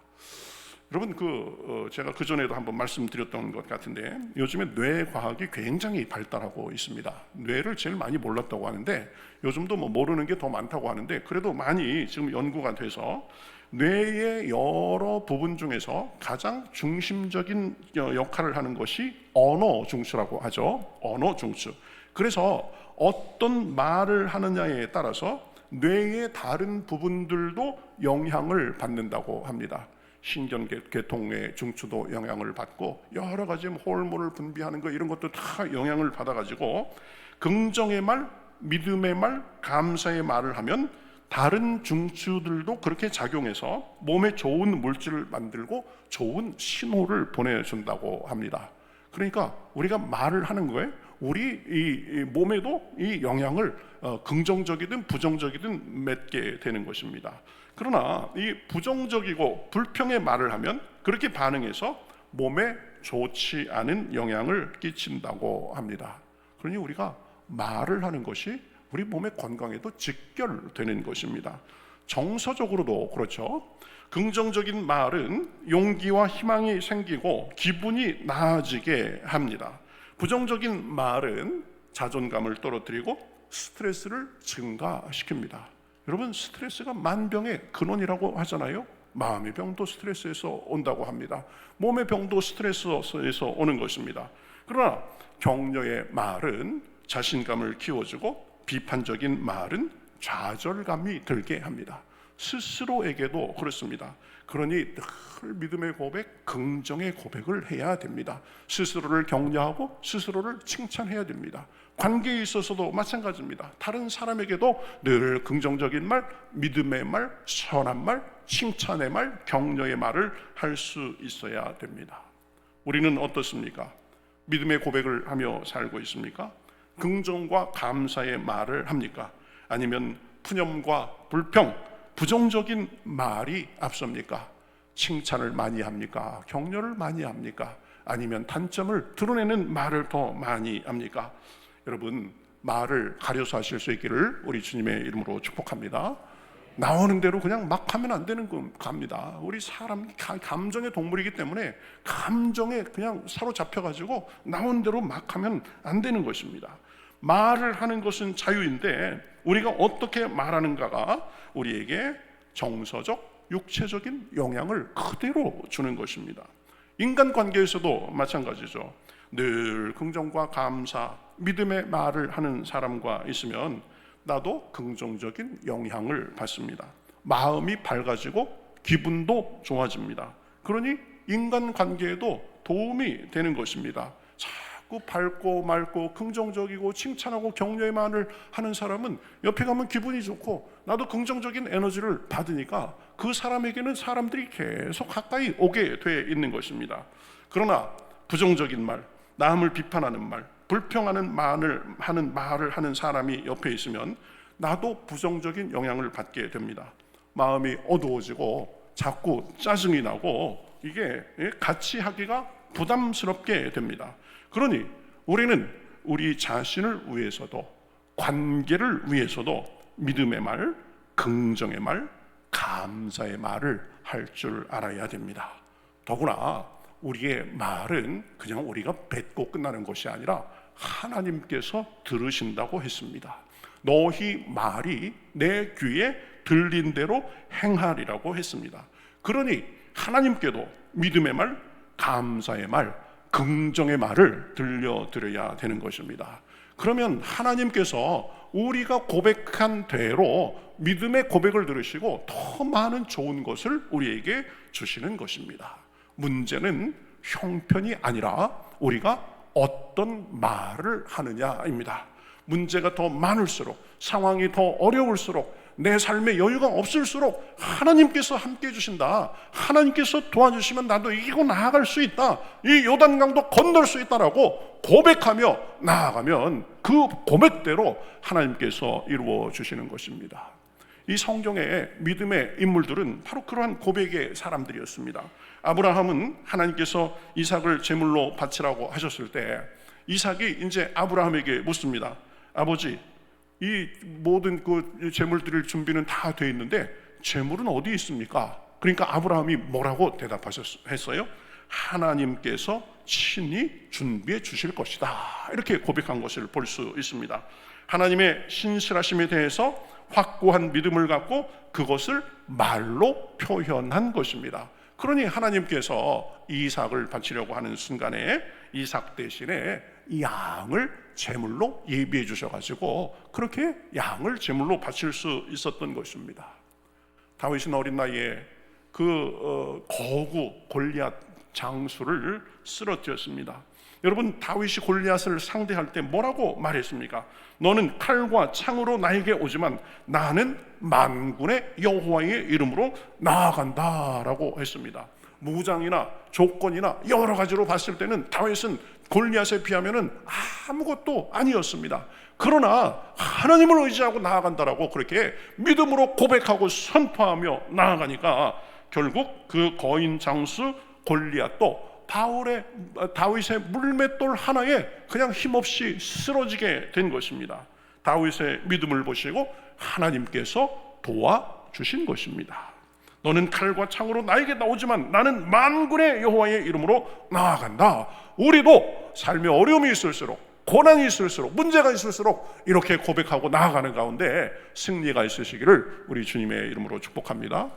여러분 제가 그 전에도 한번 말씀드렸던 것 같은데 요즘에 뇌 과학이 굉장히 발달하고 있습니다. 뇌를 제일 많이 몰랐다고 하는데 요즘도 뭐 모르는 게 더 많다고 하는데 그래도 많이 지금 연구가 돼서 뇌의 여러 부분 중에서 가장 중심적인 역할을 하는 것이 언어 중추라고 하죠. 언어 중추. 그래서 어떤 말을 하느냐에 따라서 뇌의 다른 부분들도 영향을 받는다고 합니다. 신경계통의 중추도 영향을 받고 여러 가지 호르몬을 분비하는 거 이런 것도 다 영향을 받아가지고 긍정의 말, 믿음의 말, 감사의 말을 하면 다른 중추들도 그렇게 작용해서 몸에 좋은 물질을 만들고 좋은 신호를 보내준다고 합니다. 그러니까 우리가 말을 하는 거에 우리 이 몸에도 이 영향을 긍정적이든 부정적이든 맺게 되는 것입니다. 그러나 이 부정적이고 불평의 말을 하면 그렇게 반응해서 몸에 좋지 않은 영향을 끼친다고 합니다. 그러니 우리가 말을 하는 것이 우리 몸의 건강에도 직결되는 것입니다. 정서적으로도 그렇죠. 긍정적인 말은 용기와 희망이 생기고 기분이 나아지게 합니다. 부정적인 말은 자존감을 떨어뜨리고 스트레스를 증가시킵니다. 여러분, 스트레스가 만병의 근원이라고 하잖아요. 마음의 병도 스트레스에서 온다고 합니다. 몸의 병도 스트레스에서 오는 것입니다. 그러나 격려의 말은 자신감을 키워주고 비판적인 말은 좌절감이 들게 합니다. 스스로에게도 그렇습니다. 그러니 늘 믿음의 고백, 긍정의 고백을 해야 됩니다. 스스로를 격려하고 스스로를 칭찬해야 됩니다. 관계에 있어서도 마찬가지입니다. 다른 사람에게도 늘 긍정적인 말, 믿음의 말, 선한 말, 칭찬의 말, 격려의 말을 할 수 있어야 됩니다. 우리는 어떻습니까? 믿음의 고백을 하며 살고 있습니까? 긍정과 감사의 말을 합니까? 아니면 푸념과 불평, 부정적인 말이 앞섭니까? 칭찬을 많이 합니까? 격려를 많이 합니까? 아니면 단점을 드러내는 말을 더 많이 합니까? 여러분, 말을 가려서 하실 수 있기를 우리 주님의 이름으로 축복합니다. 나오는 대로 그냥 막 하면 안 되는 겁니다. 우리 사람 감정의 동물이기 때문에 감정에 그냥 사로잡혀가지고 나오는 대로 막 하면 안 되는 것입니다. 말을 하는 것은 자유인데 우리가 어떻게 말하는가가 우리에게 정서적, 육체적인 영향을 그대로 주는 것입니다. 인간관계에서도 마찬가지죠. 늘 긍정과 감사, 믿음의 말을 하는 사람과 있으면 나도 긍정적인 영향을 받습니다. 마음이 밝아지고 기분도 좋아집니다. 그러니 인간관계에도 도움이 되는 것입니다. 자꾸 밝고 맑고 긍정적이고 칭찬하고 격려의 말을 하는 사람은 옆에 가면 기분이 좋고 나도 긍정적인 에너지를 받으니까 그 사람에게는 사람들이 계속 가까이 오게 돼 있는 것입니다. 그러나 부정적인 말, 남을 비판하는 말, 불평하는 말을 하는 사람이 옆에 있으면 나도 부정적인 영향을 받게 됩니다. 마음이 어두워지고 자꾸 짜증이 나고 이게 같이 하기가 부담스럽게 됩니다. 그러니 우리는 우리 자신을 위해서도 관계를 위해서도 믿음의 말, 긍정의 말, 감사의 말을 할 줄 알아야 됩니다. 더구나 우리의 말은 그냥 우리가 뱉고 끝나는 것이 아니라 하나님께서 들으신다고 했습니다. 너희 말이 내 귀에 들린 대로 행하리라고 했습니다. 그러니 하나님께도 믿음의 말, 감사의 말, 긍정의 말을 들려드려야 되는 것입니다. 그러면 하나님께서 우리가 고백한 대로 믿음의 고백을 들으시고 더 많은 좋은 것을 우리에게 주시는 것입니다. 문제는 형편이 아니라 우리가 어떤 말을 하느냐입니다. 문제가 더 많을수록, 상황이 더 어려울수록, 내 삶에 여유가 없을수록 하나님께서 함께 해주신다, 하나님께서 도와주시면 나도 이기고 나아갈 수 있다, 이 요단강도 건널 수 있다라고 고백하며 나아가면 그 고백대로 하나님께서 이루어 주시는 것입니다. 이 성경의 믿음의 인물들은 바로 그러한 고백의 사람들이었습니다. 아브라함은 하나님께서 이삭을 제물로 바치라고 하셨을 때 이삭이 이제 아브라함에게 묻습니다. 아버지, 이 모든 그 제물 드릴 준비는 다 돼 있는데 제물은 어디 있습니까? 그러니까 아브라함이 뭐라고 대답했어요? 하나님께서 친히 준비해 주실 것이다, 이렇게 고백한 것을 볼 수 있습니다. 하나님의 신실하심에 대해서 확고한 믿음을 갖고 그것을 말로 표현한 것입니다. 그러니 하나님께서 이삭을 바치려고 하는 순간에 이삭 대신에 양을 제물로 예비해 주셔가지고 그렇게 양을 제물로 바칠 수 있었던 것입니다. 다윗은 어린 나이에 그 거구 골리앗 장수를 쓰러뜨렸습니다. 여러분, 다윗이 골리앗을 상대할 때 뭐라고 말했습니까? 너는 칼과 창으로 나에게 오지만 나는 만군의 여호와의 이름으로 나아간다라고 했습니다. 무장이나 조건이나 여러 가지로 봤을 때는 다윗은 골리앗에 비하면 아무것도 아니었습니다. 그러나 하나님을 의지하고 나아간다라고 그렇게 믿음으로 고백하고 선포하며 나아가니까 결국 그 거인 장수 골리앗도 다윗의 물맷돌 하나에 그냥 힘없이 쓰러지게 된 것입니다. 다윗의 믿음을 보시고 하나님께서 도와주신 것입니다. 너는 칼과 창으로 나에게 나오지만 나는 만군의 여호와의 이름으로 나아간다. 우리도 삶에 어려움이 있을수록, 고난이 있을수록, 문제가 있을수록 이렇게 고백하고 나아가는 가운데 승리가 있으시기를 우리 주님의 이름으로 축복합니다.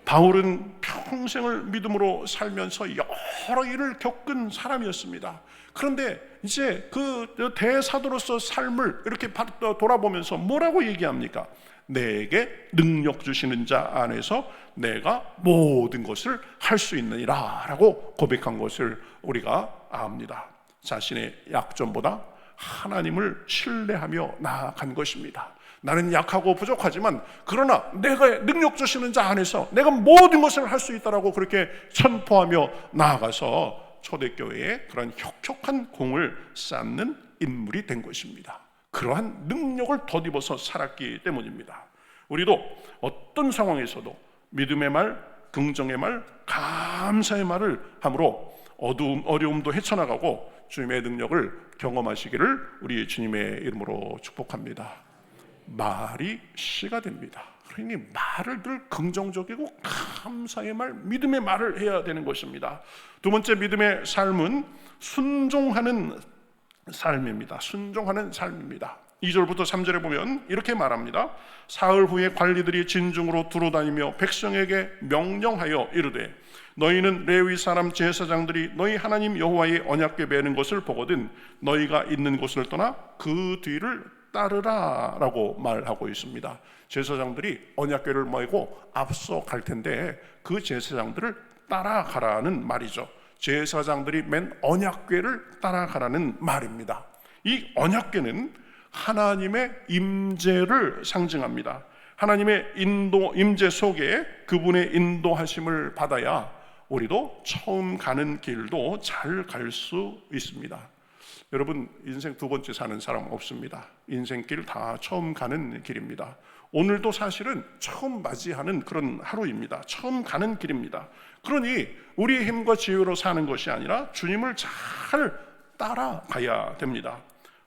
바울은 평생을 믿음으로 살면서 여러 일을 겪은 사람이었습니다. 그런데 이제 그 대사도로서 삶을 이렇게 돌아보면서 뭐라고 얘기합니까? 내게 능력 주시는 자 안에서 내가 모든 것을 할 수 있느니라 라고 고백한 것을 우리가 압니다. 자신의 약점보다 하나님을 신뢰하며 나아간 것입니다. 나는 약하고 부족하지만 그러나 내가 능력 주시는 자 안에서 내가 모든 것을 할 수 있다라고 그렇게 선포하며 나아가서 초대교회에 그런 혁혁한 공을 쌓는 인물이 된 것입니다. 그러한 능력을 덧입어서 살았기 때문입니다. 우리도 어떤 상황에서도 믿음의 말, 긍정의 말, 감사의 말을 함으로 어려움도 헤쳐나가고 주님의 능력을 경험하시기를 우리 주님의 이름으로 축복합니다. 말이 씨가 됩니다. 그러니 말을 늘 긍정적이고 감사의 말, 믿음의 말을 해야 되는 것입니다. 두 번째 믿음의 삶은 순종하는 삶입니다. 순종하는 삶입니다. 2절부터 3절에 보면 이렇게 말합니다. 사흘 후에 관리들이 진중으로 두루다니며 백성에게 명령하여 이르되 너희는 레위 사람 제사장들이 너희 하나님 여호와의 언약궤 매는 것을 보거든 너희가 있는 곳을 떠나 그 뒤를 따르라 라고 말하고 있습니다. 제사장들이 언약궤를 메고 앞서 갈 텐데 그 제사장들을 따라가라는 말이죠. 제사장들이 맨 언약궤를 따라가라는 말입니다. 이 언약궤는 하나님의 임재를 상징합니다. 하나님의 임재 속에 그분의 인도하심을 받아야 우리도 처음 가는 길도 잘 갈 수 있습니다. 여러분, 인생 두 번째 사는 사람 없습니다. 인생길 다 처음 가는 길입니다. 오늘도 사실은 처음 맞이하는 그런 하루입니다. 처음 가는 길입니다. 그러니 우리의 힘과 지혜로 사는 것이 아니라 주님을 잘 따라가야 됩니다.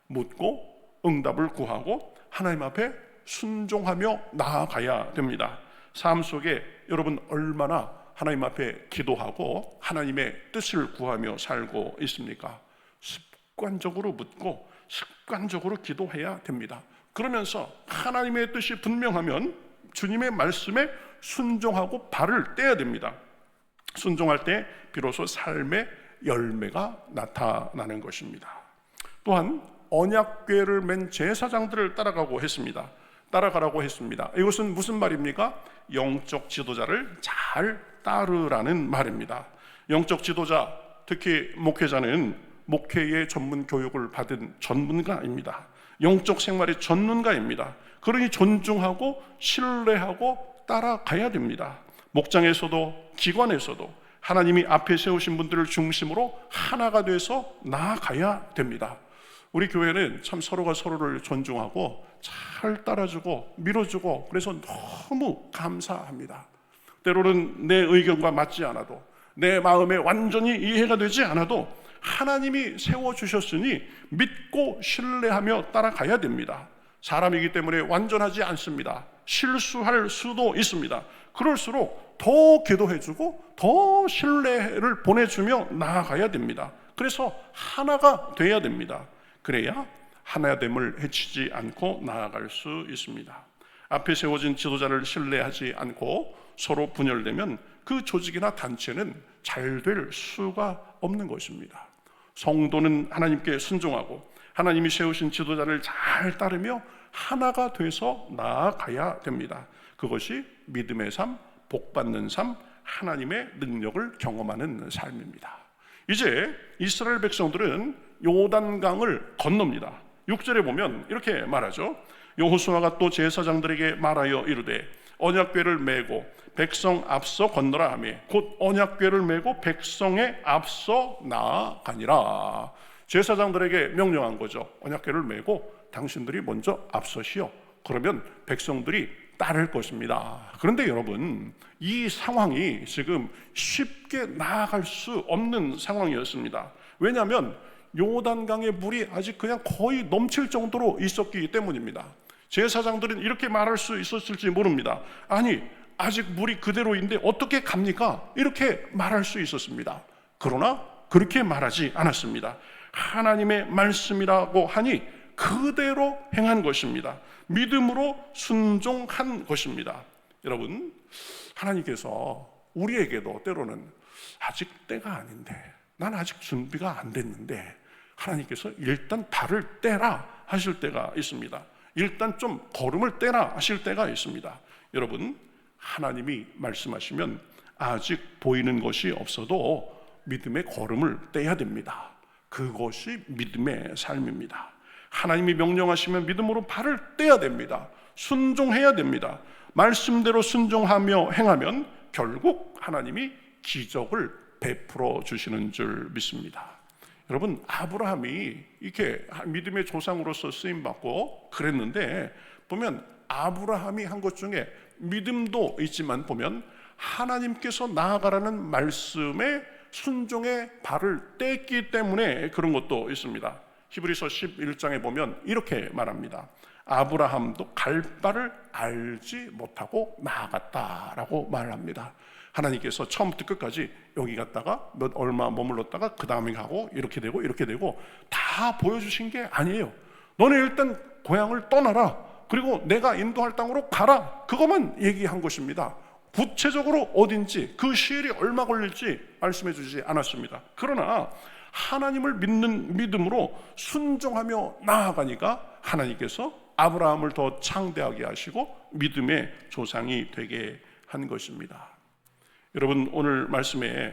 묻고 응답을 구하고 하나님 앞에 순종하며 나아가야 됩니다. 삶 속에 여러분 얼마나 하나님 앞에 기도하고 하나님의 뜻을 구하며 살고 있습니까? 습관적으로 묻고 습관적으로 기도해야 됩니다. 그러면서 하나님의 뜻이 분명하면 주님의 말씀에 순종하고 발을 떼야 됩니다. 순종할 때 비로소 삶의 열매가 나타나는 것입니다. 또한 언약궤를 맨 제사장들을 따라가라고 했습니다. 이것은 무슨 말입니까? 영적 지도자를 잘 따르라는 말입니다. 영적 지도자, 특히 목회자는 목회의 전문 교육을 받은 전문가입니다. 영적 생활의 전문가입니다. 그러니 존중하고 신뢰하고 따라가야 됩니다. 목장에서도 기관에서도 하나님이 앞에 세우신 분들을 중심으로 하나가 돼서 나아가야 됩니다. 우리 교회는 참 서로가 서로를 존중하고 잘 따라주고 밀어주고 그래서 너무 감사합니다. 때로는 내 의견과 맞지 않아도 내 마음에 완전히 이해가 되지 않아도 하나님이 세워주셨으니 믿고 신뢰하며 따라가야 됩니다. 사람이기 때문에 완전하지 않습니다. 실수할 수도 있습니다. 그럴수록 더 기도해주고 더 신뢰를 보내주며 나아가야 됩니다. 그래서 하나가 돼야 됩니다. 그래야 하나됨을 해치지 않고 나아갈 수 있습니다. 앞에 세워진 지도자를 신뢰하지 않고 서로 분열되면 그 조직이나 단체는 잘 될 수가 없는 것입니다. 성도는 하나님께 순종하고 하나님이 세우신 지도자를 잘 따르며 하나가 돼서 나아가야 됩니다. 그것이 믿음의 삶, 복받는 삶, 하나님의 능력을 경험하는 삶입니다. 이제 이스라엘 백성들은 요단강을 건넙니다. 6절에 보면 이렇게 말하죠. 여호수아가 또 제사장들에게 말하여 이르되 언약궤를 메고 백성 앞서 건너라 하며 곧 언약궤를 메고 백성에 앞서 나아가니라. 제사장들에게 명령한 거죠. 언약궤를 메고 당신들이 먼저 앞서시오. 그러면 백성들이 따를 것입니다. 그런데 여러분, 이 상황이 지금 쉽게 나아갈 수 없는 상황이었습니다. 왜냐하면 요단강의 물이 아직 그냥 거의 넘칠 정도로 있었기 때문입니다. 제사장들은 이렇게 말할 수 있었을지 모릅니다. 아니, 아직 물이 그대로인데 어떻게 갑니까? 이렇게 말할 수 있었습니다. 그러나 그렇게 말하지 않았습니다. 하나님의 말씀이라고 하니 그대로 행한 것입니다. 믿음으로 순종한 것입니다. 여러분, 하나님께서 우리에게도 때로는 아직 때가 아닌데, 난 아직 준비가 안 됐는데 하나님께서 일단 발을 떼라 하실 때가 있습니다. 일단 좀 걸음을 떼라 하실 때가 있습니다. 여러분, 하나님이 말씀하시면 아직 보이는 것이 없어도 믿음의 걸음을 떼야 됩니다. 그것이 믿음의 삶입니다. 하나님이 명령하시면 믿음으로 발을 떼야 됩니다. 순종해야 됩니다. 말씀대로 순종하며 행하면 결국 하나님이 기적을 베풀어 주시는 줄 믿습니다. 여러분, 아브라함이 이렇게 믿음의 조상으로서 쓰임받고 그랬는데, 보면 아브라함이 한 것 중에 믿음도 있지만 보면 하나님께서 나아가라는 말씀에 순종의 발을 뗐기 때문에 그런 것도 있습니다. 히브리서 11장에 보면 이렇게 말합니다. 아브라함도 갈 바를 알지 못하고 나아갔다라고 말합니다. 하나님께서 처음부터 끝까지 여기 갔다가 얼마 머물렀다가 그 다음에 가고 이렇게 되고 다 보여주신 게 아니에요. 너네 일단 고향을 떠나라, 그리고 내가 인도할 땅으로 가라, 그것만 얘기한 것입니다. 구체적으로 어딘지, 그 시일이 얼마 걸릴지 말씀해 주지 않았습니다. 그러나 하나님을 믿는 믿음으로 순종하며 나아가니까 하나님께서 아브라함을 더 창대하게 하시고 믿음의 조상이 되게 한 것입니다. 여러분, 오늘 말씀에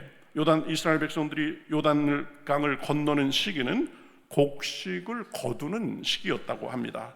이스라엘 백성들이 요단강을 건너는 시기는 곡식을 거두는 시기였다고 합니다.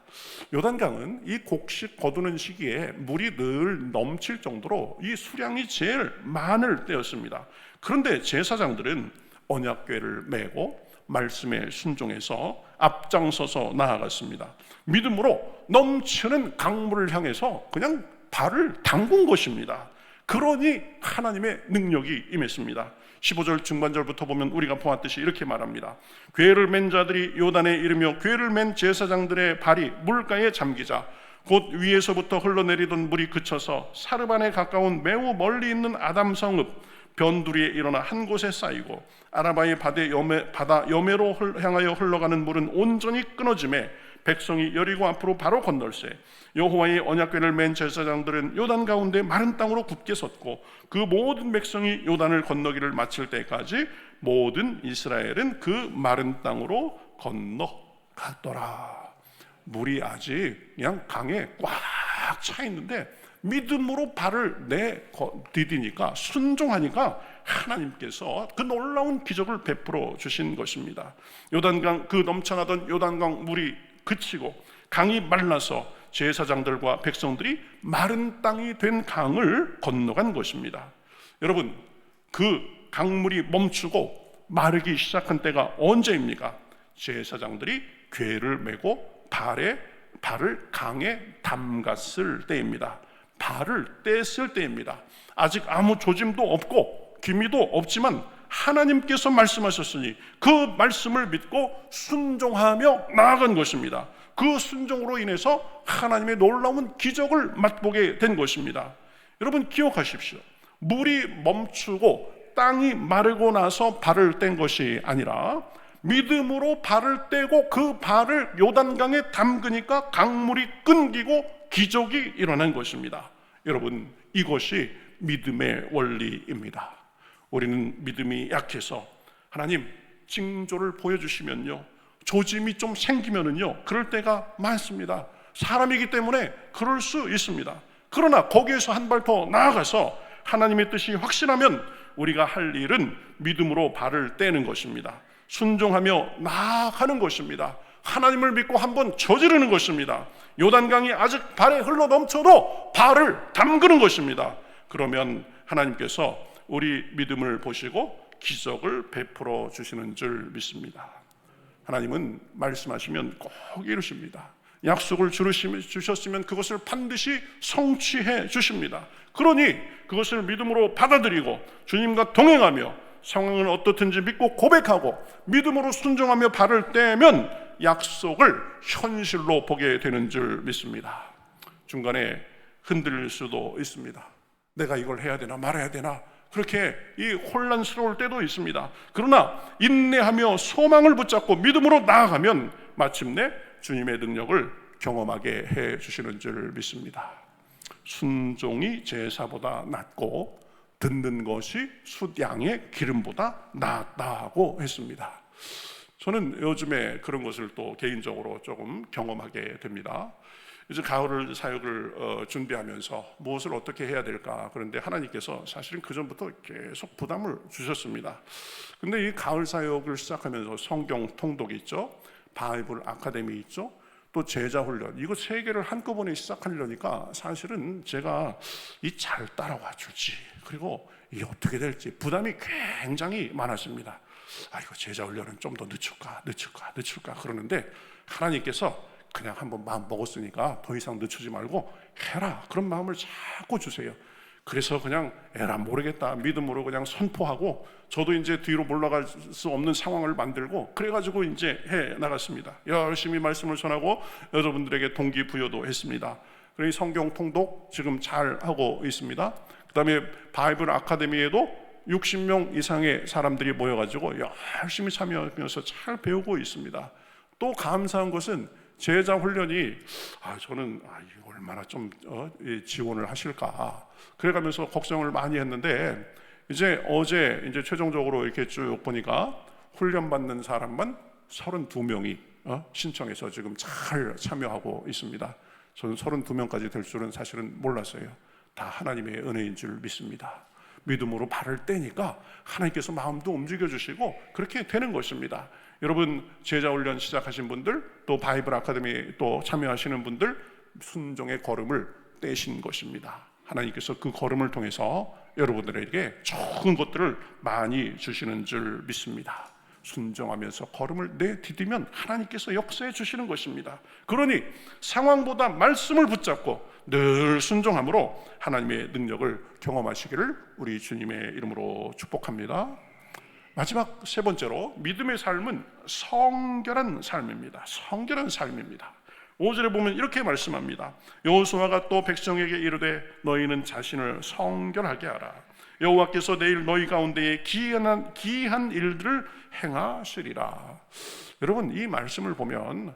요단강은 이 곡식 거두는 시기에 물이 늘 넘칠 정도로 이 수량이 제일 많을 때였습니다. 그런데 제사장들은 언약궤를 메고 말씀에 순종해서 앞장서서 나아갔습니다. 믿음으로 넘치는 강물을 향해서 그냥 발을 담근 것입니다. 그러니 하나님의 능력이 임했습니다. 15절 중반절부터 보면 우리가 보았듯이 이렇게 말합니다. 궤를 맨 자들이 요단에 이르며 궤를 맨 제사장들의 발이 물가에 잠기자 곧 위에서부터 흘러내리던 물이 그쳐서 사르반에 가까운 매우 멀리 있는 아담 성읍 변두리에 일어나 한 곳에 쌓이고 아라바의 바다 여매로 향하여 흘러가는 물은 온전히 끊어지매 백성이 여리고 앞으로 바로 건널세 여호와의 언약궤를 맨 제사장들은 요단 가운데 마른 땅으로 굳게 섰고 그 모든 백성이 요단을 건너기를 마칠 때까지 모든 이스라엘은 그 마른 땅으로 건너갔더라. 물이 아직 그냥 강에 꽉 차 있는데 믿음으로 발을 디디니까, 순종하니까 하나님께서 그 놀라운 기적을 베풀어 주신 것입니다. 요단강, 그 넘쳐나던 요단강 물이 그치고 강이 말라서 제사장들과 백성들이 마른 땅이 된 강을 건너간 것입니다. 여러분, 그 강물이 멈추고 마르기 시작한 때가 언제입니까? 제사장들이 궤를 메고 발을 강에 담갔을 때입니다. 발을 뗐을 때입니다. 아직 아무 조짐도 없고 기미도 없지만 하나님께서 말씀하셨으니 그 말씀을 믿고 순종하며 나아간 것입니다. 그 순종으로 인해서 하나님의 놀라운 기적을 맛보게 된 것입니다. 여러분, 기억하십시오. 물이 멈추고 땅이 마르고 나서 발을 뗀 것이 아니라 믿음으로 발을 떼고 그 발을 요단강에 담그니까 강물이 끊기고 기적이 일어난 것입니다. 여러분, 이것이 믿음의 원리입니다. 우리는 믿음이 약해서 하나님 징조를 보여주시면요, 조짐이 좀 생기면은요, 그럴 때가 많습니다. 사람이기 때문에 그럴 수 있습니다. 그러나 거기에서 한 발 더 나아가서 하나님의 뜻이 확실하면 우리가 할 일은 믿음으로 발을 떼는 것입니다. 순종하며 나아가는 것입니다. 하나님을 믿고 한번 저지르는 것입니다. 요단강이 아직 발에 흘러 넘쳐도 발을 담그는 것입니다. 그러면 하나님께서 우리 믿음을 보시고 기적을 베풀어 주시는 줄 믿습니다. 하나님은 말씀하시면 꼭 이루십니다. 약속을 주셨으면 그것을 반드시 성취해 주십니다. 그러니 그것을 믿음으로 받아들이고 주님과 동행하며 상황은 어떻든지 믿고 고백하고 믿음으로 순종하며 발을 떼면 약속을 현실로 보게 되는 줄 믿습니다. 중간에 흔들릴 수도 있습니다. 내가 이걸 해야 되나 말아야 되나, 그렇게 이 혼란스러울 때도 있습니다. 그러나 인내하며 소망을 붙잡고 믿음으로 나아가면 마침내 주님의 능력을 경험하게 해 주시는 줄 믿습니다. 순종이 제사보다 낫고 듣는 것이 숫양의 기름보다 낫다고 했습니다. 저는 요즘에 그런 것을 또 개인적으로 조금 경험하게 됩니다. 이제 가을 사역을 준비하면서 무엇을 어떻게 해야 될까, 그런데 하나님께서 사실은 그전부터 계속 부담을 주셨습니다. 근데 이 가을 사역을 시작하면서 성경 통독 있죠, 바이블 아카데미 있죠, 또 제자 훈련, 이거 세 개를 한꺼번에 시작하려니까 사실은 제가 이 잘 따라와 줄지, 그리고 이게 어떻게 될지 부담이 굉장히 많았습니다. 이거 제자 훈련은 좀 더 늦출까 그러는데 하나님께서 그냥 한번 마음 먹었으니까 더 이상 늦추지 말고 해라, 그런 마음을 자꾸 주세요. 그래서 그냥 에라 모르겠다 믿음으로 그냥 선포하고, 저도 이제 뒤로 물러갈 수 없는 상황을 만들고 그래가지고 이제 해 나갔습니다. 열심히 말씀을 전하고 여러분들에게 동기부여도 했습니다. 그래서 성경 통독 지금 잘 하고 있습니다. 그 다음에 바이블 아카데미에도 60명 이상의 사람들이 모여가지고 열심히 참여하면서 잘 배우고 있습니다. 또 감사한 것은 제자 훈련이 저는 이거 얼마나 좀 지원을 하실까 그래가면서 걱정을 많이 했는데, 이제 어제 이제 최종적으로 이렇게 쭉 보니까 훈련 받는 사람만 32명이 신청해서 지금 잘 참여하고 있습니다. 저는 32명까지 될 줄은 사실은 몰랐어요. 다 하나님의 은혜인 줄 믿습니다. 믿음으로 발을 떼니까 하나님께서 마음도 움직여 주시고 그렇게 되는 것입니다. 여러분, 제자훈련 시작하신 분들, 또 바이블 아카데미 또 참여하시는 분들, 순종의 걸음을 떼신 것입니다. 하나님께서 그 걸음을 통해서 여러분들에게 좋은 것들을 많이 주시는 줄 믿습니다. 순종하면서 걸음을 내디디면 하나님께서 역사해 주시는 것입니다. 그러니 상황보다 말씀을 붙잡고 늘 순종함으로 하나님의 능력을 경험하시기를 우리 주님의 이름으로 축복합니다. 마지막 세 번째로, 믿음의 삶은 성결한 삶입니다. 성결한 삶입니다. 5절에 보면 이렇게 말씀합니다. 여호수아가 또 백성에게 이르되 너희는 자신을 성결하게 하라. 여호와께서 내일 너희 가운데에 기이한 일들을 행하시리라. 여러분, 이 말씀을 보면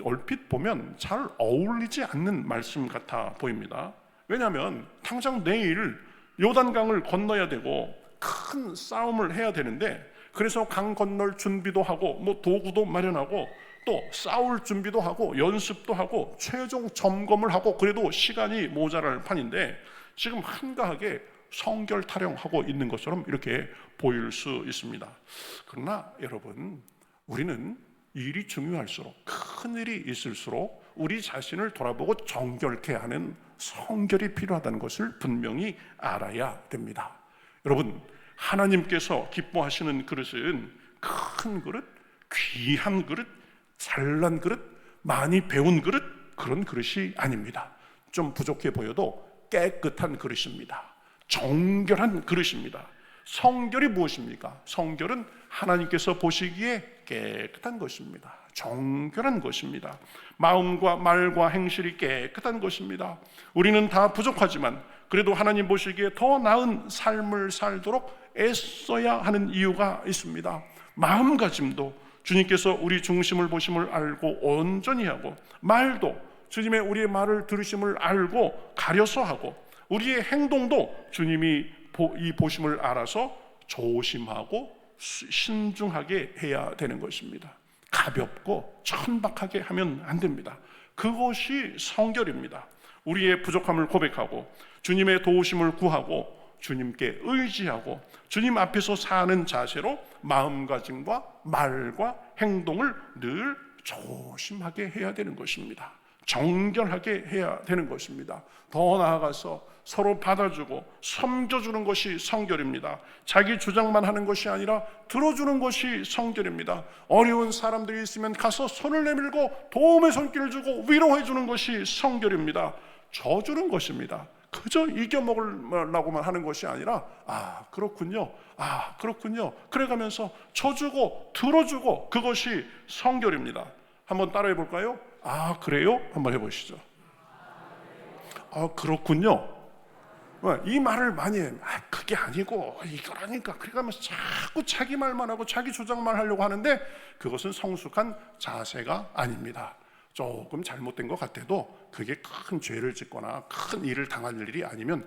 얼핏 보면 잘 어울리지 않는 말씀 같아 보입니다. 왜냐하면 당장 내일 요단강을 건너야 되고 큰 싸움을 해야 되는데, 그래서 강 건널 준비도 하고 도구도 마련하고 또 싸울 준비도 하고 연습도 하고 최종 점검을 하고, 그래도 시간이 모자랄 판인데 지금 한가하게 성결 타령하고 있는 것처럼 이렇게 보일 수 있습니다. 그러나 여러분, 우리는 일이 중요할수록, 큰 일이 있을수록 우리 자신을 돌아보고 정결케 하는 성결이 필요하다는 것을 분명히 알아야 됩니다. 여러분, 하나님께서 기뻐하시는 그릇은 큰 그릇, 귀한 그릇, 잘난 그릇, 많이 배운 그릇, 그런 그릇이 아닙니다. 좀 부족해 보여도 깨끗한 그릇입니다. 정결한 그릇입니다. 성결이 무엇입니까? 성결은 하나님께서 보시기에 깨끗한 것입니다. 정결한 것입니다. 마음과 말과 행실이 깨끗한 것입니다. 우리는 다 부족하지만 그래도 하나님 보시기에 더 나은 삶을 살도록 애써야 하는 이유가 있습니다. 마음가짐도 주님께서 우리 중심을 보심을 알고 온전히 하고, 말도 주님의 우리의 말을 들으심을 알고 가려서 하고, 우리의 행동도 주님이 이 보심을 알아서 조심하고 신중하게 해야 되는 것입니다. 가볍고 천박하게 하면 안 됩니다. 그것이 성결입니다. 우리의 부족함을 고백하고 주님의 도우심을 구하고 주님께 의지하고 주님 앞에서 사는 자세로 마음가짐과 말과 행동을 늘 조심하게 해야 되는 것입니다. 정결하게 해야 되는 것입니다. 더 나아가서 서로 받아주고 섬겨주는 것이 성결입니다. 자기 주장만 하는 것이 아니라 들어주는 것이 성결입니다. 어려운 사람들이 있으면 가서 손을 내밀고 도움의 손길을 주고 위로해 주는 것이 성결입니다. 져주는 것입니다. 그저 이겨먹으려고만 하는 것이 아니라 그렇군요, 그렇군요 그래가면서 져주고 들어주고, 그것이 성결입니다. 한번 따라해 볼까요? 그래요? 한번 해보시죠. 그렇군요. 이 말을 많이 해. 그게 아니고 이거라니까. 그래가면서 자꾸 자기 말만 하고 자기 주장만 하려고 하는데 그것은 성숙한 자세가 아닙니다. 조금 잘못된 것 같아도 그게 큰 죄를 짓거나 큰 일을 당할 일이 아니면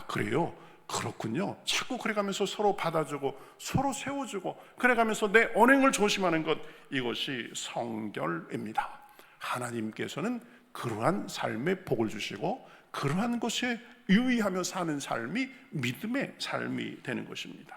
그래요? 그렇군요. 자꾸 그래가면서 서로 받아주고 서로 세워주고 그래가면서 내 언행을 조심하는 것, 이것이 성결입니다. 하나님께서는 그러한 삶에 복을 주시고 그러한 것에 유의하며 사는 삶이 믿음의 삶이 되는 것입니다.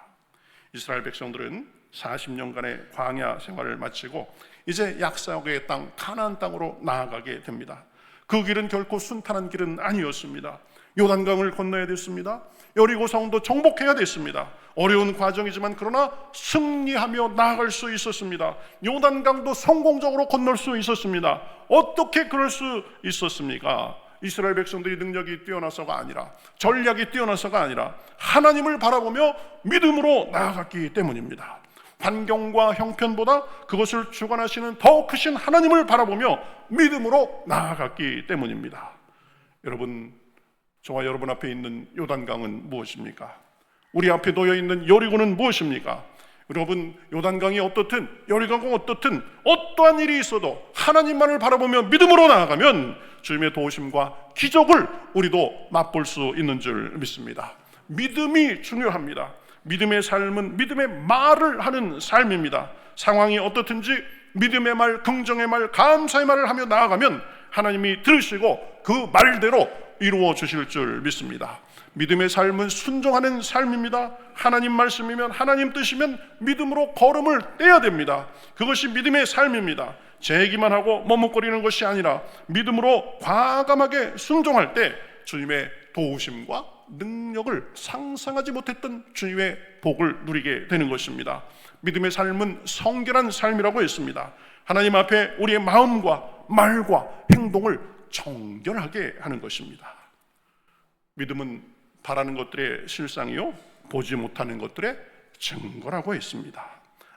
이스라엘 백성들은 40년간의 광야 생활을 마치고 이제 약속의 땅 가나안 땅으로 나아가게 됩니다. 그 길은 결코 순탄한 길은 아니었습니다. 요단강을 건너야 됐습니다. 여리고 성도 정복해야 됐습니다. 어려운 과정이지만 그러나 승리하며 나아갈 수 있었습니다. 요단강도 성공적으로 건널 수 있었습니다. 어떻게 그럴 수 있었습니까? 이스라엘 백성들이 능력이 뛰어나서가 아니라, 전략이 뛰어나서가 아니라 하나님을 바라보며 믿음으로 나아갔기 때문입니다. 환경과 형편보다 그것을 주관하시는 더 크신 하나님을 바라보며 믿음으로 나아갔기 때문입니다. 여러분, 저와 여러분 앞에 있는 요단강은 무엇입니까? 우리 앞에 놓여 있는 여리고는 무엇입니까? 여러분, 요단강이 어떻든 여리고가 어떻든 어떠한 일이 있어도 하나님만을 바라보며 믿음으로 나아가면 주님의 도우심과 기적을 우리도 맛볼 수 있는 줄 믿습니다. 믿음이 중요합니다. 믿음의 삶은 믿음의 말을 하는 삶입니다. 상황이 어떻든지 믿음의 말, 긍정의 말, 감사의 말을 하며 나아가면 하나님이 들으시고 그 말대로 이루어 주실 줄 믿습니다. 믿음의 삶은 순종하는 삶입니다. 하나님 말씀이면, 하나님 뜻이면 믿음으로 걸음을 떼야 됩니다. 그것이 믿음의 삶입니다. 제 얘기만 하고 머뭇거리는 것이 아니라 믿음으로 과감하게 순종할 때 주님의 도우심과 능력을 상상하지 못했던 주님의 복을 누리게 되는 것입니다. 믿음의 삶은 성결한 삶이라고 했습니다. 하나님 앞에 우리의 마음과 말과 행동을 정결하게 하는 것입니다. 믿음은 바라는 것들의 실상이요 보지 못하는 것들의 증거라고 했습니다.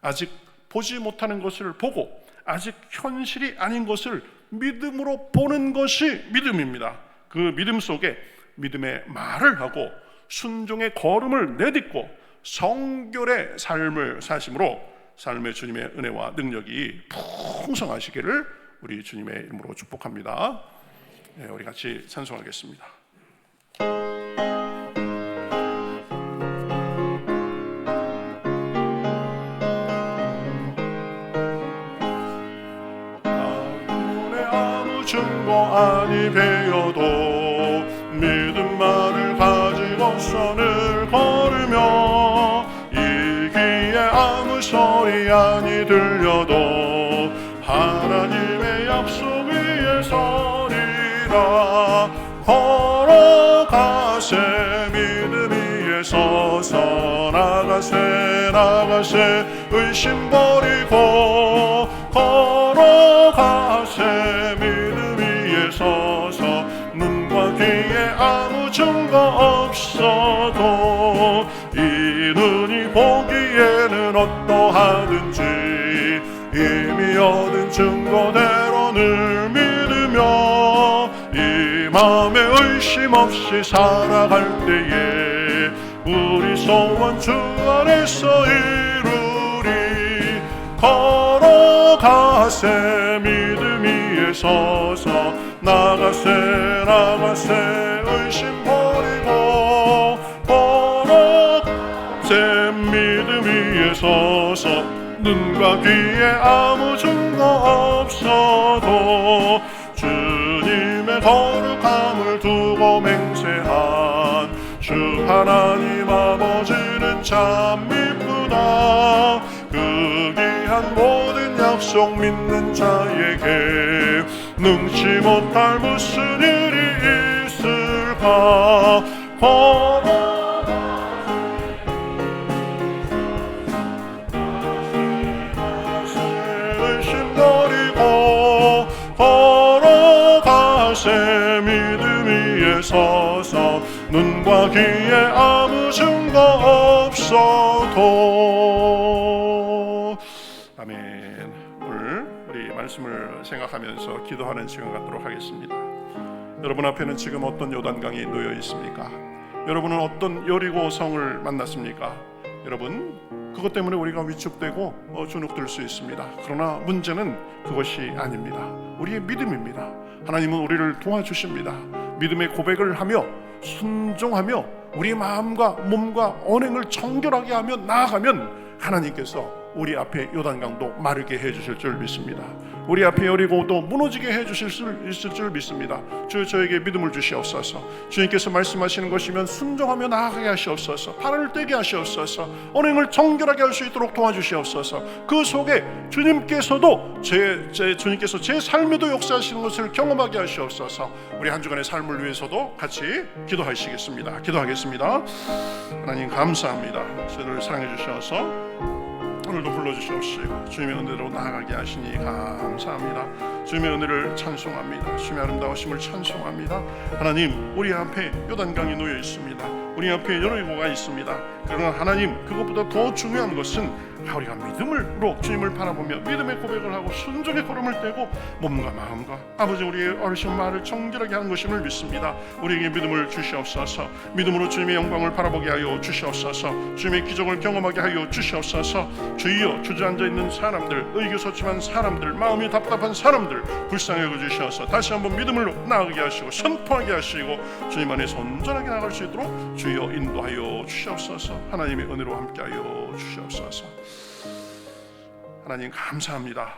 아직 보지 못하는 것을 보고 아직 현실이 아닌 것을 믿음으로 보는 것이 믿음입니다. 그 믿음 속에 믿음의 말을 하고 순종의 걸음을 내딛고 성결의 삶을 사심으로 삶의 주님의 은혜와 능력이 풍성하시기를 우리 주님의 이름으로 축복합니다. 우리 같이 찬송하겠습니다. 눈에 아무 증거 아니 배어도 믿음만을 가지고서 늘 걸으며 이 귀에 아무 소리 아니 들려도 하나님의 약속 위에 서리라. 걸어가세 믿음 위에 서서 나가세 의심 버리고 걸어가세 믿음 위에 서서 눈과 귀에 아무 증거 없어도 이 눈이 보기에는 어떠하든지 이미 얻은 증거대로 늘 믿으며 이 우리 마음에 의심 없이 살아갈 때에 우리 소원 주 안에서 이루리. 걸어가세 믿음 위에 서서 나가세 의심 버리고 걸어가세 믿음 위에 서서 눈과 귀에 아무 증거 없어도 주님의 거룩함을 두고 맹세한 주 하나님 아버지는 참 미쁘다. 그 귀한 모든 약속 믿는 자에게 능치 못할 무슨 일이 있을까. 의심 버리고 걸어가세 믿음 위에 서서 눈과 귀에 아무 증거 없어도. 아멘. 오늘 우리 말씀을 생각하면서 기도하는 시간 갖도록 하겠습니다. 여러분 앞에는 지금 어떤 요단강이 놓여 있습니까? 여러분은 어떤 여리고 성을 만났습니까? 여러분, 그것 때문에 우리가 위축되고 주눅들 수 있습니다. 그러나 문제는 그것이 아닙니다. 우리의 믿음입니다. 하나님은 우리를 도와주십니다. 믿음의 고백을 하며 순종하며 우리 마음과 몸과 언행을 정결하게 하며 나아가면 하나님께서 우리 앞에 요단강도 마르게 해주실 줄 믿습니다. 우리 앞에 여리고도 무너지게 해주실 수 있을 줄 믿습니다. 주 저에게 믿음을 주시옵소서. 주님께서 말씀하시는 것이면 순종하며 나아가게 하시옵소서. 발을 떼게 하시옵소서. 언행을 정결하게 할 수 있도록 도와주시옵소서. 그 속에 주님께서도 주님께서 제 삶에도 역사하시는 것을 경험하게 하시옵소서. 우리 한 주간의 삶을 위해서도 같이 기도하시겠습니다. 기도하겠습니다. 하나님 감사합니다. 저희를 사랑해 주셔서 오늘도 불러주시옵시고 주님의 은혜로 나아가게 하시니 감사합니다. 주님의 은혜를 찬송합니다. 주님의 아름다우심을 찬송합니다. 하나님, 우리 앞에 요단강이 놓여 있습니다. 우리 앞에 여리고가 있습니다. 그러나 하나님, 그것보다 더 중요한 것은 우리가 믿음으로 주님을 바라보며 믿음의 고백을 하고 순종의 걸음을 떼고 몸과 마음과 아버지 우리의 어르신 말을 정결하게 하는 것임을 믿습니다. 우리에게 믿음을 주시옵소서. 믿음으로 주님의 영광을 바라보게 하여 주시옵소서. 주님의 기적을 경험하게 하여 주시옵소서. 주여, 주저앉아 있는 사람들, 의기소침한 사람들, 마음이 답답한 사람들 불쌍히 여겨주셔서 다시 한번 믿음으로 나아가게 하시고 선포하게 하시고 주님 안에서 온전하게 나아갈 수 있도록 주여 인도하여 주시옵소서. 하나님의 은혜로 함께하여 주시옵소서. 하나님 감사합니다.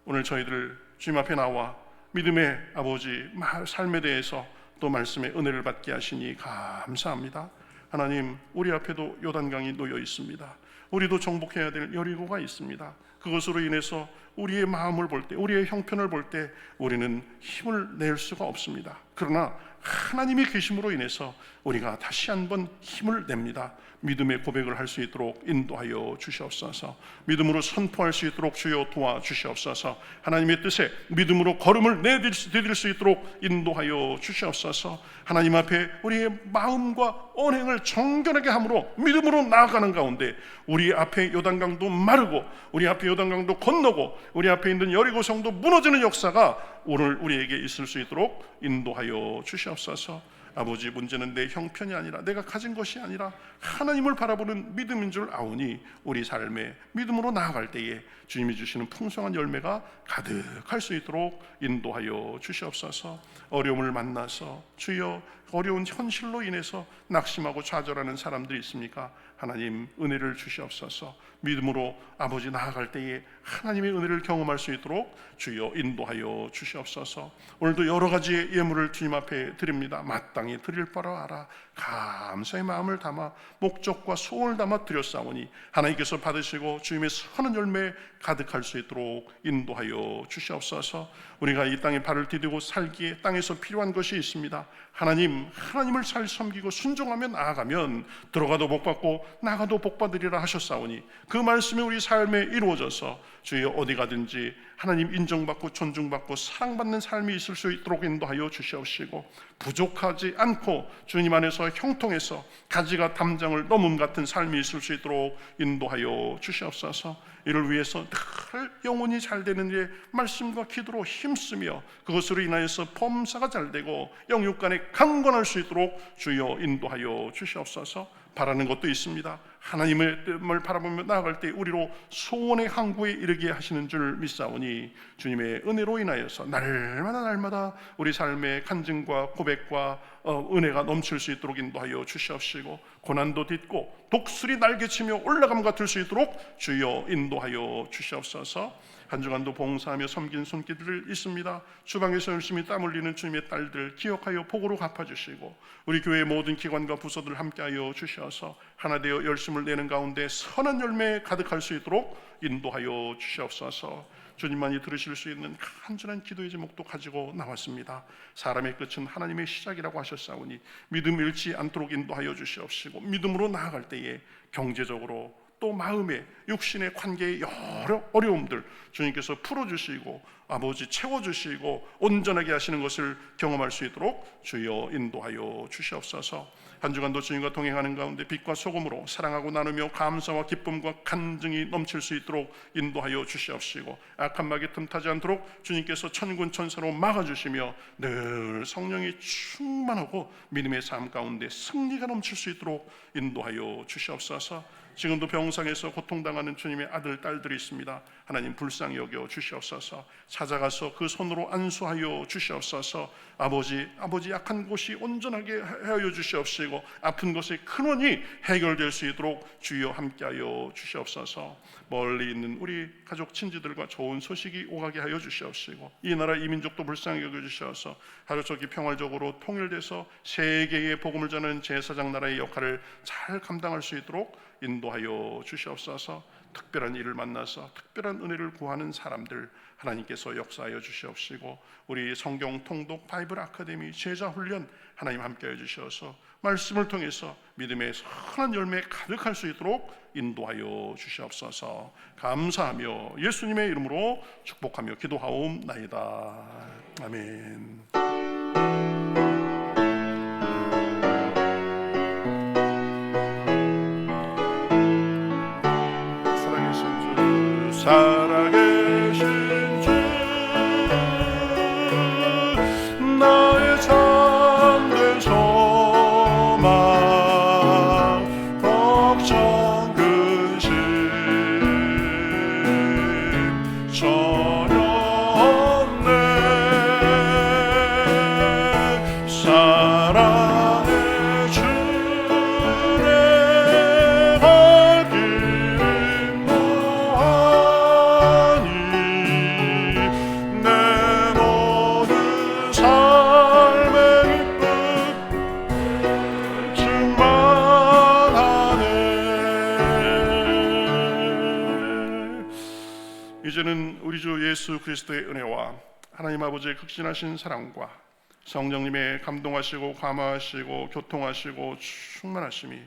오늘 저희들 주님 앞에 나와 믿음의 아버지 삶에 대해서 또 말씀의 은혜를 받게 하시니 감사합니다. 하나님, 우리 앞에도 요단강이 놓여 있습니다. 우리도 정복해야 될 여리고가 있습니다. 그것으로 인해서 우리의 마음을 볼 때, 우리의 형편을 볼 때 우리는 힘을 낼 수가 없습니다. 그러나 하나님이 계심으로 인해서 우리가 다시 한번 힘을 냅니다. 믿음의 고백을 할 수 있도록 인도하여 주시옵소서. 믿음으로 선포할 수 있도록 주여 도와주시옵소서. 하나님의 뜻에 믿음으로 걸음을 내딜 수 있도록 인도하여 주시옵소서. 하나님 앞에 우리의 마음과 언행을 정결하게 함으로 믿음으로 나아가는 가운데 우리 앞에 요단강도 마르고 우리 앞에 요단강도 건너고 우리 앞에 있는 여리고성도 무너지는 역사가 오늘 우리에게 있을 수 있도록 인도하여 주시옵소서. 아버지, 문제는 내 형편이 아니라 내가 가진 것이 아니라 하나님을 바라보는 믿음인 줄 아오니 우리 삶에 믿음으로 나아갈 때에 주님이 주시는 풍성한 열매가 가득할 수 있도록 인도하여 주시옵소서. 어려움을 만나서 주여 어려운 현실로 인해서 낙심하고 좌절하는 사람들이 있습니까? 하나님 은혜를 주시옵소서. 믿음으로 아버지 나아갈 때에 하나님의 은혜를 경험할 수 있도록 주여 인도하여 주시옵소서. 오늘도 여러 가지의 예물을 주님 앞에 드립니다. 마땅히 드릴 바로 알아 감사의 마음을 담아 목적과 소원을 담아 드렸사오니 하나님께서 받으시고 주님의 선한 열매 가득할 수 있도록 인도하여 주시옵소서. 우리가 이 땅에 발을 디디고 살기에 땅에서 필요한 것이 있습니다. 하나님을 잘 섬기고 순종하며 나아가면 들어가도 복 받고 나가도 복 받으리라 하셨사오니 그 말씀이 우리 삶에 이루어져서 주여 어디 가든지 하나님 인정받고 존중받고 사랑받는 삶이 있을 수 있도록 인도하여 주시옵시고, 부족하지 않고 주님 안에서 형통해서 가지가 담장을 넘음 같은 삶이 있을 수 있도록 인도하여 주시옵소서. 이를 위해서 늘 영혼이 잘 되는 일에 말씀과 기도로 힘쓰며 그것으로 인하여서 범사가 잘 되고 영육간에 강건할 수 있도록 주여 인도하여 주시옵소서. 바라는 것도 있습니다. 하나님의 뜻을 바라보며 나아갈 때 우리로 소원의 항구에 이르게 하시는 줄 믿사오니 주님의 은혜로 인하여서 날마다 우리 삶의 간증과 고백과 은혜가 넘칠 수 있도록 인도하여 주시옵시고, 고난도 딛고 독수리 날개치며 올라감과 들 수 있도록 주여 인도하여 주시옵소서. 한 주간도 봉사하며 섬긴 손길들 있습니다. 주방에서 열심히 땀 흘리는 주님의 딸들 기억하여 복으로 갚아주시고, 우리 교회의 모든 기관과 부서들 함께하여 주셔서 하나 되어 열심을 내는 가운데 선한 열매 가득할 수 있도록 인도하여 주시옵소서. 주님만이 들으실 수 있는 간절한 기도의 제목도 가지고 나왔습니다. 사람의 끝은 하나님의 시작이라고 하셨사오니 믿음 잃지 않도록 인도하여 주시옵시고, 믿음으로 나아갈 때에 경제적으로 또 마음의 육신의 관계의 여러 어려움들 주님께서 풀어주시고 아버지 채워주시고 온전하게 하시는 것을 경험할 수 있도록 주여 인도하여 주시옵소서. 한 주간도 주님과 동행하는 가운데 빛과 소금으로 사랑하고 나누며 감사와 기쁨과 간증이 넘칠 수 있도록 인도하여 주시옵시고, 악한 마귀 틈타지 않도록 주님께서 천군 천사로 막아주시며 늘 성령이 충만하고 믿음의 삶 가운데 승리가 넘칠 수 있도록 인도하여 주시옵소서. 지금도 병상에서 고통당하는 주님의 아들 딸들이 있습니다. 하나님 불쌍히 여겨 주시옵소서. 찾아가서 그 손으로 안수하여 주시옵소서. 아버지 약한 곳이 온전하게 하여 주시옵시고, 아픈 것의 근원이 해결될 수 있도록 주여 함께하여 주시옵소서. 멀리 있는 우리 가족 친지들과 좋은 소식이 오가게 하여 주시옵시고, 이 나라 이 민족도 불쌍히 여겨 주셔서 하루속히 평화적으로 통일돼서 세계의 복음을 전하는 제사장 나라의 역할을 잘 감당할 수 있도록 인도하여 주시옵소서. 특별한 일을 만나서 특별한 은혜를 구하는 사람들 하나님께서 역사하여 주시옵시고, 우리 성경 통독 바이블 아카데미 제자 훈련 하나님 함께해 주셔서 말씀을 통해서 믿음의 선한 열매 가득할 수 있도록 인도하여 주시옵소서. 감사하며 예수님의 이름으로 축복하며 기도하옵나이다. 아멘. 살아계신 주 나의 참된 소망 걱정 근심 전혀 없네. 사랑의 주의 갈 길은 이제는 우리 주 예수 그리스도의 은혜와 하나님 아버지의 극진하신 사랑과 성령님의 감동하시고 감화하시고 교통하시고 충만하심이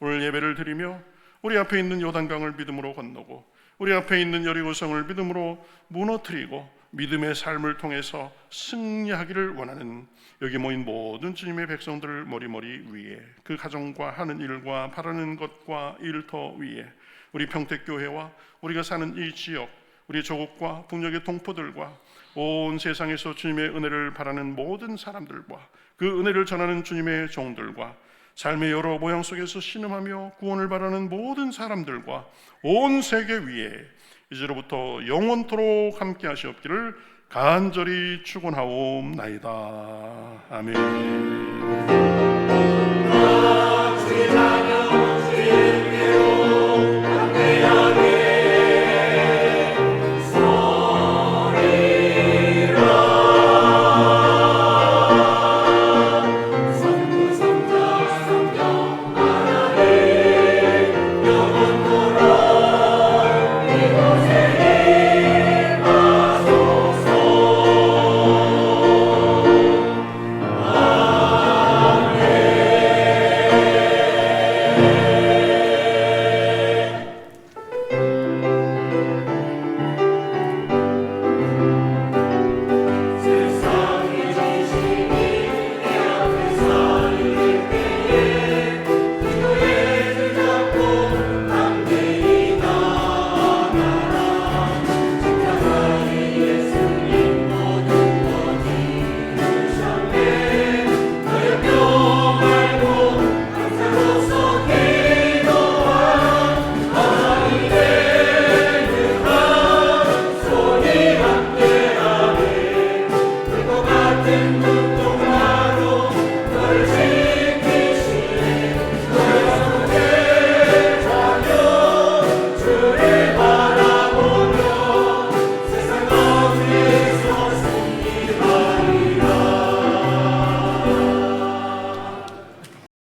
오늘 예배를 드리며 우리 앞에 있는 요단강을 믿음으로 건너고 우리 앞에 있는 여리고성을 믿음으로 무너뜨리고 믿음의 삶을 통해서 승리하기를 원하는 여기 모인 모든 주님의 백성들을 머리머리 위에, 그 가정과 하는 일과 바라는 것과 일터 위에, 우리 평택교회와 우리가 사는 이 지역, 우리 조국과 북녘의 동포들과 온 세상에서 주님의 은혜를 바라는 모든 사람들과 그 은혜를 전하는 주님의 종들과 삶의 여러 모양 속에서 신음하며 구원을 바라는 모든 사람들과 온 세계 위에 이제로부터 영원토록 함께 하시옵기를 간절히 축원하옵나이다. 아멘.